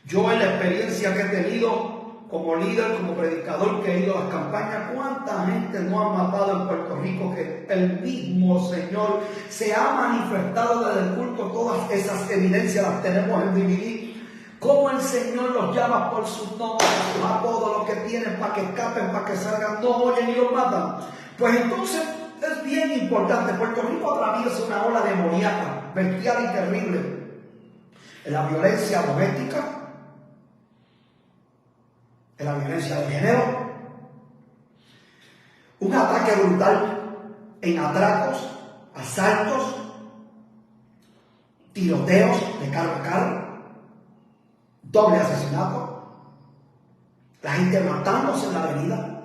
Yo en la experiencia que he tenido como líder, como predicador que he ido a las campañas, ¿cuánta gente no ha matado en Puerto Rico que el mismo Señor se ha manifestado desde el culto? Todas esas evidencias las tenemos en DVD. Cómo el Señor los llama por sus nombres, sus apodos, lo que tienen para que escapen, para que salgan, no oyen y los matan. Pues entonces es bien importante. Puerto Rico atraviesa una ola demoníaca, bestial y terrible. En la violencia doméstica, en la violencia de género, un ataque brutal en atracos, asaltos, tiroteos de carro a carro, doble asesinato, la gente matándose en la avenida,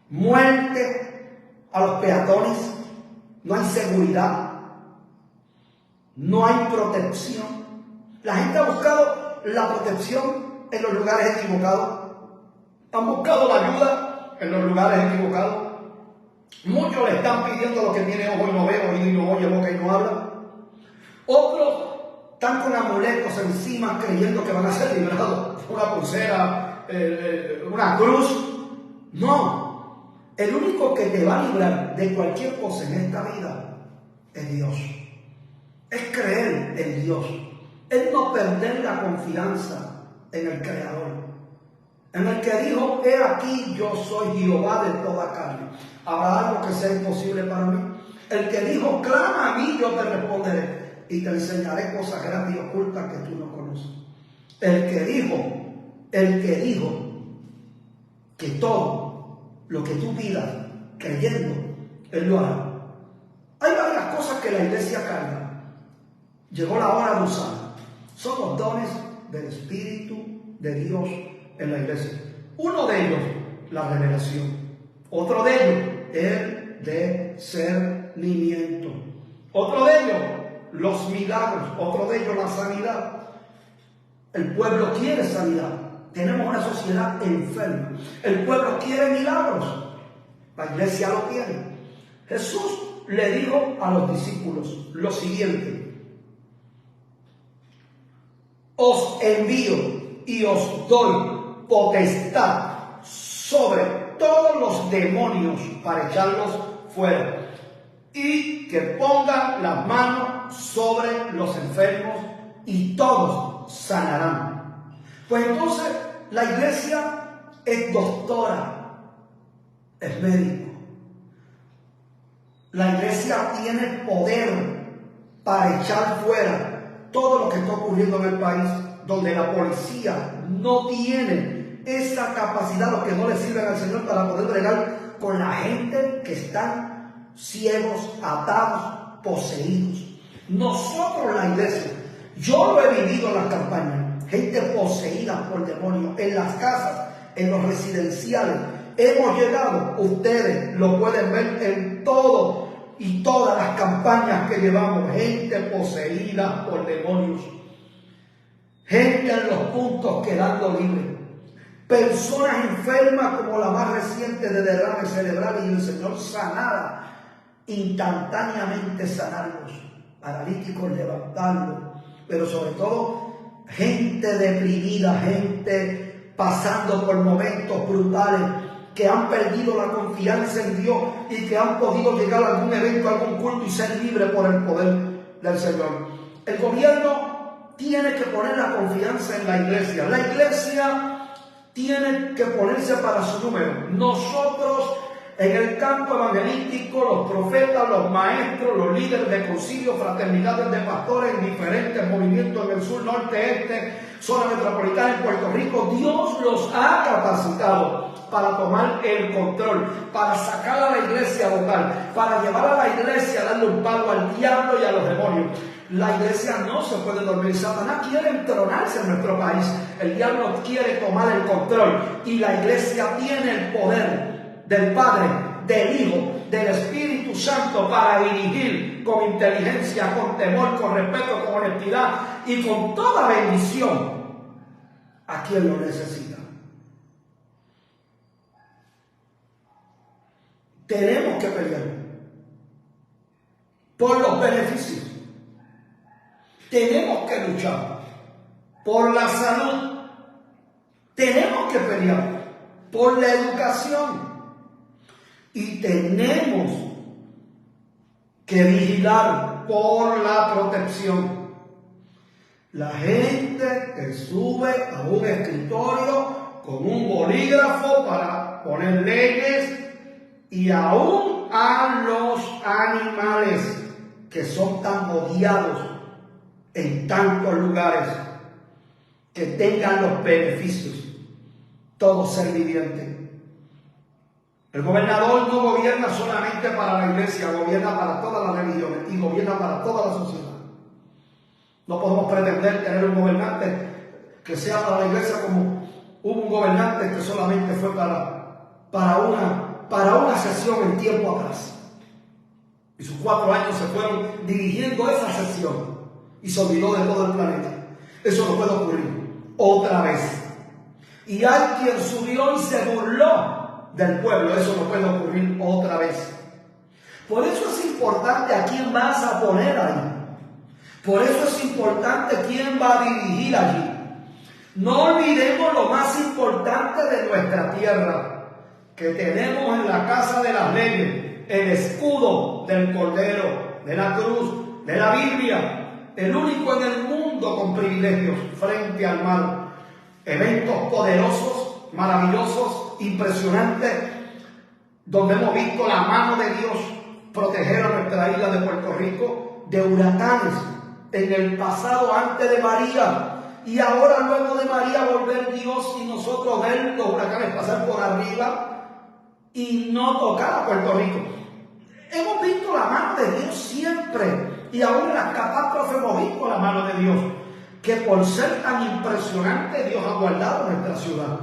muerte a los peatones, no hay seguridad, no hay protección. La gente ha buscado la protección en los lugares equivocados, han buscado la ayuda en los lugares equivocados. Muchos le están pidiendo lo que tiene ojo y no ve, oído y no oye, boca y no habla. Otros están con amuletos encima creyendo que van a ser librados, una pulsera, una cruz. No, el único que te va a librar de cualquier cosa en esta vida es Dios. Es creer en Dios, es no perder la confianza en el Creador, en el que dijo: he aquí yo soy Jehová de toda carne, ¿habrá algo que sea imposible para mí? El que dijo: clama a mí, yo te responderé y te enseñaré cosas grandes y ocultas que tú no conoces. El que dijo que todo lo que tú pidas creyendo, Él lo hará. Hay varias cosas que la iglesia carga. Llegó la hora de usar. Son los dones del Espíritu de Dios en la iglesia. Uno de ellos, la revelación. Otro de ellos, el discernimiento. Otro de ellos, los milagros. Otro de ellos, la sanidad. El pueblo quiere sanidad. Tenemos una sociedad enferma. El pueblo quiere milagros. La iglesia lo tiene. Jesús le dijo a los discípulos lo siguiente: os envío y os doy potestad sobre todos los demonios para echarlos fuera, y que pongan las manos sobre los enfermos y todos sanarán. Pues entonces la iglesia es doctora, es médico. La iglesia tiene poder para echar fuera todo lo que está ocurriendo en el país, donde la policía no tiene esa capacidad, los que no le sirven al Señor, para poder bregar con la gente que están ciegos, atados, poseídos. Nosotros, la iglesia, yo lo he vivido en las campañas, gente poseída por demonios, en las casas, en los residenciales. Hemos llegado, ustedes lo pueden ver en todo y todas las campañas que llevamos, gente poseída por demonios, gente en los puntos quedando libre, personas enfermas como la más reciente de derrame cerebral y el Señor sanada, instantáneamente sanarlos, paralíticos levantarlos, pero sobre todo gente deprimida, gente pasando por momentos brutales, que han perdido la confianza en Dios y que han podido llegar a algún evento, a algún culto y ser libres por el poder del Señor. El gobierno tiene que poner la confianza en la iglesia. La iglesia tiene que ponerse para su número. Nosotros, en el campo evangelístico, los profetas, los maestros, los líderes de concilio, fraternidades de pastores en diferentes movimientos en el sur, norte, este, zona metropolitana en Puerto Rico, Dios los ha capacitado para tomar el control, para sacar a la iglesia local, para llevar a la iglesia a darle un palo al diablo y a los demonios. La iglesia no se puede dormir. Satanás quiere entronarse en nuestro país. El diablo quiere tomar el control y la iglesia tiene el poder del Padre, del Hijo, del Espíritu Santo para dirigir con inteligencia, con temor, con respeto, con honestidad y con toda bendición a quien lo necesita. Tenemos que pelear por los beneficios. Tenemos que luchar por la salud. Tenemos que pelear por la educación. Y tenemos que vigilar por la protección. La gente que sube a un escritorio con un bolígrafo para poner leyes, y aún a los animales que son tan odiados en tantos lugares, que tengan los beneficios, todo ser viviente. El gobernador no gobierna solamente para la iglesia, gobierna para todas las religiones y gobierna para toda la sociedad. No podemos pretender tener un gobernante que sea para la iglesia como hubo un gobernante que solamente fue para una sesión en tiempo atrás. Y sus 4 años se fueron dirigiendo esa sesión y se olvidó de todo el planeta. Eso no puede ocurrir otra vez. Y hay quien subió y se burló del pueblo. Eso no puede ocurrir otra vez. Por eso es importante a quién vas a poner ahí. Por eso es importante quién va a dirigir allí. No olvidemos lo más importante de nuestra tierra, que tenemos en la casa de las leyes, el escudo del Cordero, de la cruz, de la Biblia, el único en el mundo con privilegios frente al mal. Eventos poderosos, maravillosos, impresionantes, donde hemos visto la mano de Dios proteger a nuestra isla de Puerto Rico de huracanes en el pasado antes de María. Y ahora luego de María volver Dios y nosotros ver los huracanes pasar por arriba y no tocar a Puerto Rico. Hemos visto la mano de Dios siempre, y aún en las catástrofes hemos visto la mano de Dios, que por ser tan impresionante Dios ha guardado nuestra ciudad.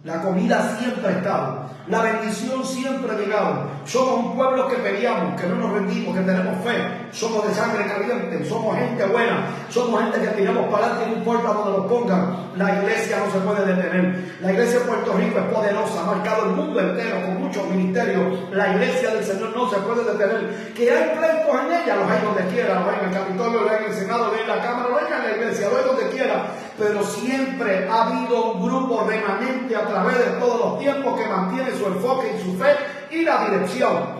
La comida siempre ha estado, la bendición siempre ha llegado. Somos un pueblo que peleamos, que no nos rendimos, que tenemos fe, somos de sangre caliente, somos gente buena, somos gente que tiramos para adelante, no importa donde nos pongan. La iglesia no se puede detener. La iglesia de Puerto Rico es poderosa, ha marcado el mundo entero con muchos ministerios. La iglesia del Señor no se puede detener. Que hay pleitos en ella, los hay donde quiera, los hay en el Capitolio, los hay en el Senado, los hay en la Cámara, los hay en la iglesia, los hay donde quiera. Pero siempre ha habido un grupo remanente a través de todos los tiempos que mantiene su enfoque y su fe y la dirección.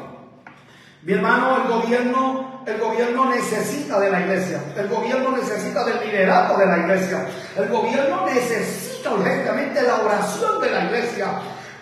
Mi hermano, el gobierno necesita de la iglesia. El gobierno necesita del liderato de la iglesia. El gobierno necesita urgentemente la oración de la iglesia.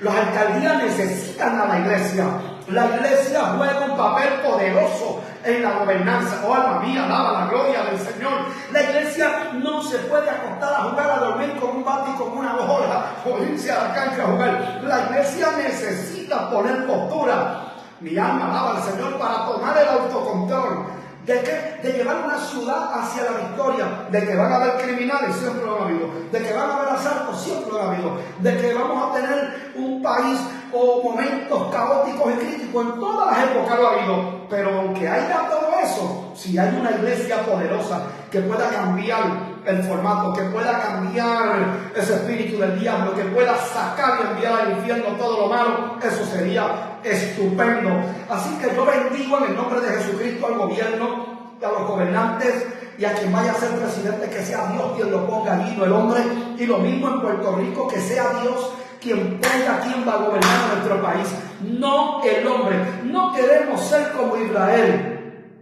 Las alcaldías necesitan a la iglesia. La iglesia juega un papel poderoso en la gobernanza. Oh, alma mía, alaba la gloria del Señor. La iglesia no se puede acostar a jugar, a dormir con un bate y con una bola, o irse a la cancha a jugar. La iglesia necesita poner postura. Mi alma alaba al Señor para tomar el autocontrol. De llevar una ciudad hacia la victoria, de que van a haber criminales, siempre lo ha habido, de que van a haber asaltos, siempre lo ha habido, de que vamos a tener un país o momentos caóticos y críticos, en todas las épocas lo ha habido, pero aunque haya todo eso, si hay una iglesia poderosa que pueda cambiar el formato, que pueda cambiar ese espíritu del diablo, que pueda sacar y enviar al infierno todo lo malo, eso sería estupendo. Así que yo bendigo en el nombre de Jesucristo al gobierno y a los gobernantes y a quien vaya a ser presidente, que sea Dios quien lo ponga allí, no el hombre. Y lo mismo en Puerto Rico, que sea Dios quien ponga quién va a gobernar nuestro país, no el hombre. No queremos ser como Israel,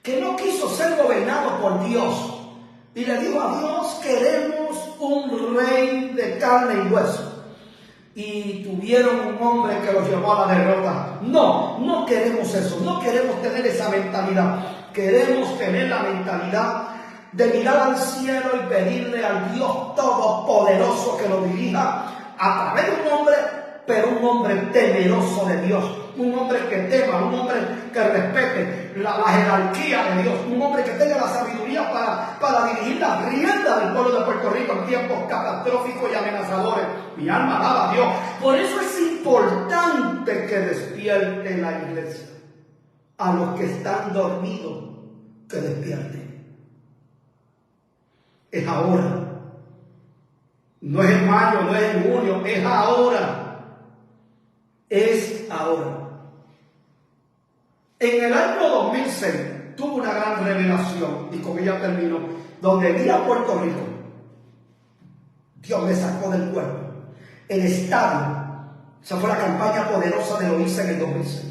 que no quiso ser gobernado por Dios. Y le dijo a Dios, queremos un rey de carne y hueso. Y tuvieron un hombre que los llevó a la derrota. No, no queremos eso, no queremos tener esa mentalidad. Queremos tener la mentalidad de mirar al cielo y pedirle al Dios Todopoderoso que lo dirija a través de un hombre, pero un hombre temeroso de Dios, un hombre que tema, un hombre que respete la jerarquía de Dios, un hombre que tenga la sabiduría para dirigir las riendas del pueblo de Puerto Rico en tiempos catastróficos y amenazadores. Mi alma alaba a Dios. Por eso es importante que despierte la iglesia. A los que están dormidos, que despierten. Es ahora. No es en mayo, no es en junio, es ahora. Es ahora. En el año 2006 tuve una gran revelación, y con ella termino, donde vi a Puerto Rico. Dios me sacó del cuerpo. El estadio, esa fue la campaña poderosa de Loíza en el 2006.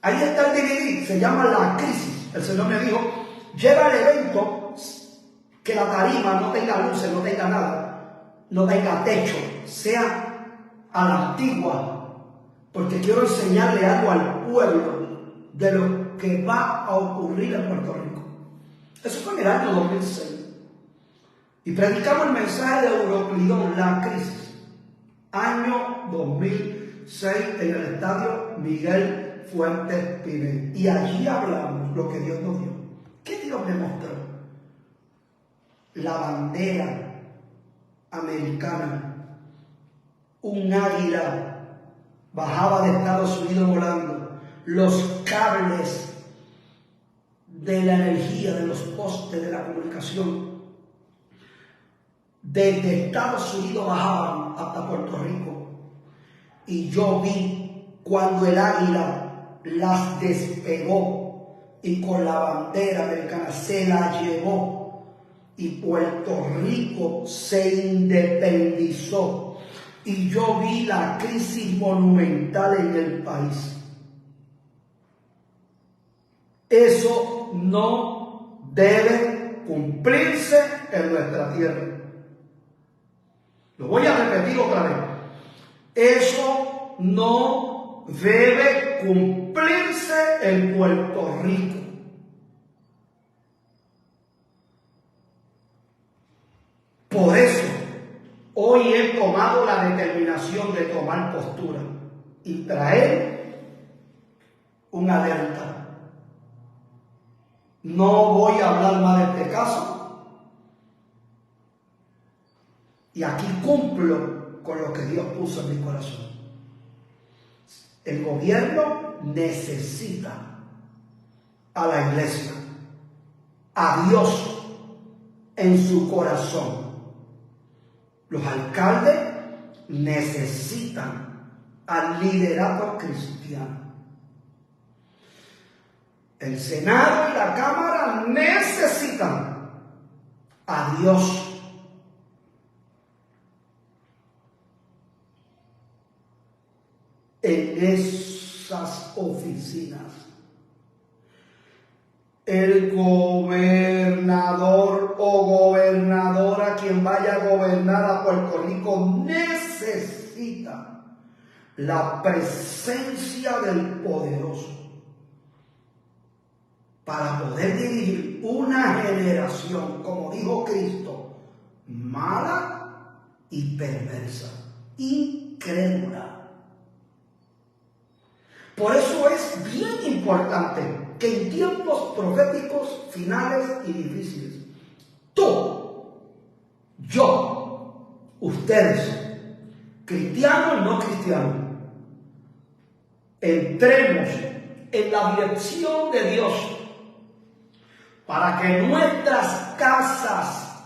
Ahí está el DVD, se llama La Crisis. El Señor me dijo, lleva el evento, que la tarima no tenga luces, no tenga nada, no tenga techo, sea a la antigua, porque quiero enseñarle algo al pueblo de lo que va a ocurrir en Puerto Rico. Eso fue en el año 2006. Y predicamos el mensaje de Euroclidón, La Crisis, año 2006, en el estadio Miguel Fuentes Pinel. Y allí hablamos lo que Dios nos dio. ¿Qué Dios me mostró? La bandera americana, un águila bajaba de Estados Unidos volando, los cables de la energía, de los postes de la comunicación, desde Estados Unidos bajaban hasta Puerto Rico. Y yo vi cuando el águila las despegó y con la bandera americana se la llevó. Y Puerto Rico se independizó. Y yo vi la crisis monumental en el país. Eso no debe cumplirse en nuestra tierra. Lo voy a repetir otra vez. Eso no debe cumplirse en Puerto Rico. Por eso, hoy he tomado la determinación de tomar postura y traer una alerta. No voy a hablar más de este caso. Y aquí cumplo con lo que Dios puso en mi corazón. El gobierno necesita a la iglesia, a Dios en su corazón. Los alcaldes necesitan al liderato cristiano. El Senado y la Cámara necesitan a Dios. En esas oficinas. El gobernador o gobernadora, quien vaya a gobernar a Puerto Rico, necesita la presencia del poderoso para poder dirigir una generación, como dijo Cristo, mala y perversa, incrédula. Por eso es bien importante que en tiempos proféticos finales y difíciles, tú, yo, ustedes, cristianos y no cristianos, entremos en la dirección de Dios para que nuestras casas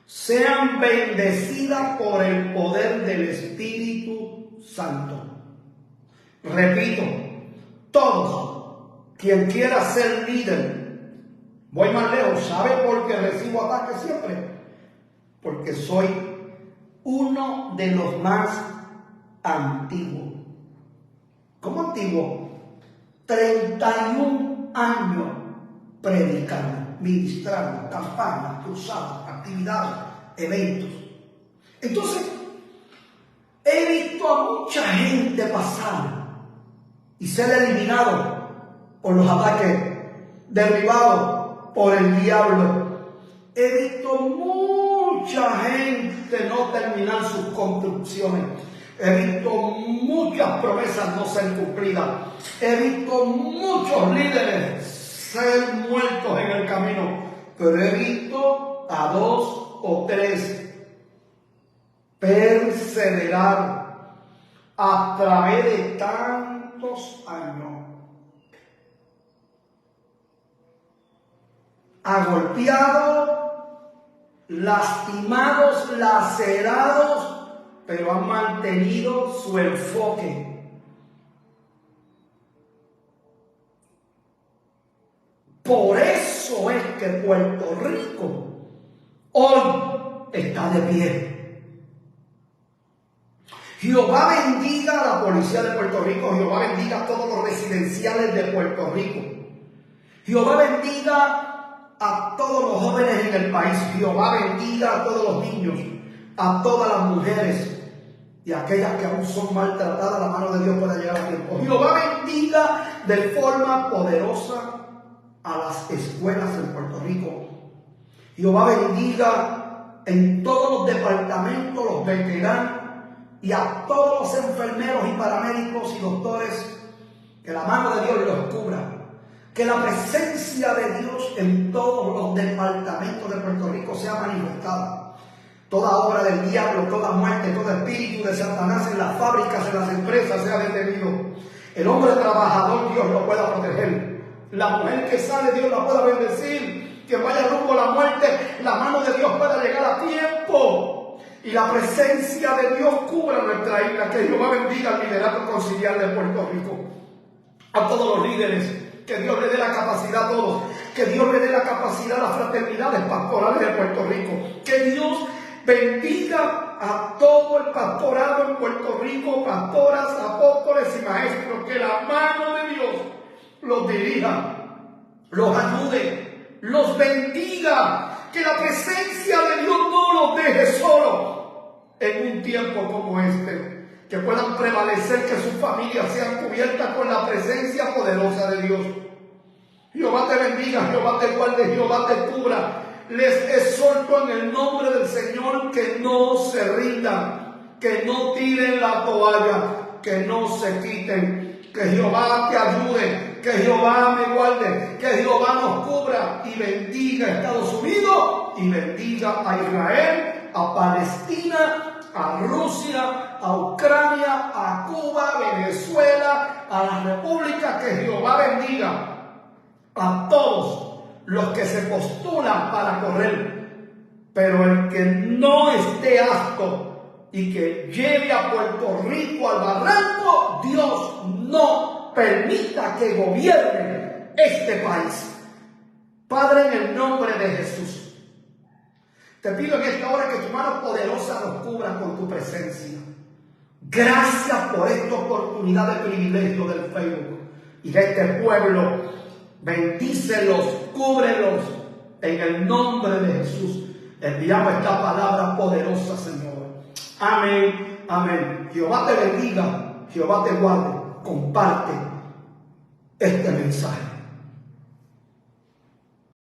sean bendecidas por el poder del Espíritu Santo. Repito, todos, quien quiera ser líder, voy más lejos, ¿sabe por qué recibo ataques siempre? Porque soy uno de los más antiguos. ¿Cómo antiguo? 31 años predicando, ministrando, campañas, cruzadas, actividades, eventos. Entonces, he visto a mucha gente pasar y ser eliminado por los ataques, derribado por el diablo. He visto mucha gente no terminar sus construcciones. He visto muchas promesas no ser cumplidas. He visto muchos líderes ser muertos en el camino. Pero he visto a 2 o 3 perseverar a través de tantos años. Agolpeados, lastimados, lacerados, pero han mantenido su enfoque. Por eso es que Puerto Rico hoy está de pie. Jehová bendiga a la policía de Puerto Rico. Jehová bendiga a todos los residenciales de Puerto Rico. Jehová bendiga a todos los jóvenes en el país. Jehová bendiga a todos los niños, a todas las mujeres y aquellas que aún son maltratadas. La mano de Dios pueda llegar a tiempo. Jehová bendiga de forma poderosa a las escuelas en Puerto Rico. Jehová bendiga en todos los departamentos, los veteranos y a todos los enfermeros y paramédicos y doctores. Que la mano de Dios los cubra. Que la presencia de Dios en todos los departamentos de Puerto Rico sea manifestada. Toda obra del diablo, toda muerte, todo espíritu de Satanás en las fábricas, en las empresas sea detenido. El hombre trabajador, Dios lo pueda proteger. La mujer que sale, Dios la pueda bendecir. Que vaya rumbo a la muerte, la mano de Dios pueda llegar a tiempo. Y la presencia de Dios cubra nuestra isla. Que Jehová bendiga al liderato conciliar de Puerto Rico. A todos los líderes. Que Dios le dé la capacidad a todos. Que Dios le dé la capacidad a las fraternidades pastorales de Puerto Rico. Que Dios bendiga a todo el pastorado en Puerto Rico, pastoras, apóstoles y maestros. Que la mano de Dios los dirija, los ayude, los bendiga. Que la presencia de Dios no los deje solos en un tiempo como este. Que puedan prevalecer, que sus familias sean cubiertas con la presencia poderosa de Dios. Jehová te bendiga, Jehová te guarde, Jehová te cubra. Les exhorto en el nombre del Señor que no se rindan, que no tiren la toalla, que no se quiten. Que Jehová te ayude, que Jehová me guarde, que Jehová nos cubra y bendiga a Estados Unidos y bendiga a Israel, a Palestina, a Rusia, a Ucrania, a Cuba, Venezuela, a las repúblicas. Que Jehová bendiga a todos los que se postulan para correr, pero el que no esté apto y que lleve a Puerto Rico al barranco, Dios no permita que gobierne este país. Padre, en el nombre de Jesús, te pido en esta hora que tu mano poderosa nos cubra con tu presencia. Gracias por esta oportunidad de privilegio del Facebook y de este pueblo. Bendícelos, cúbrelos en el nombre de Jesús. Enviamos esta palabra poderosa, Señor. Amén, amén. Jehová te bendiga, Jehová te guarde. Comparte este mensaje.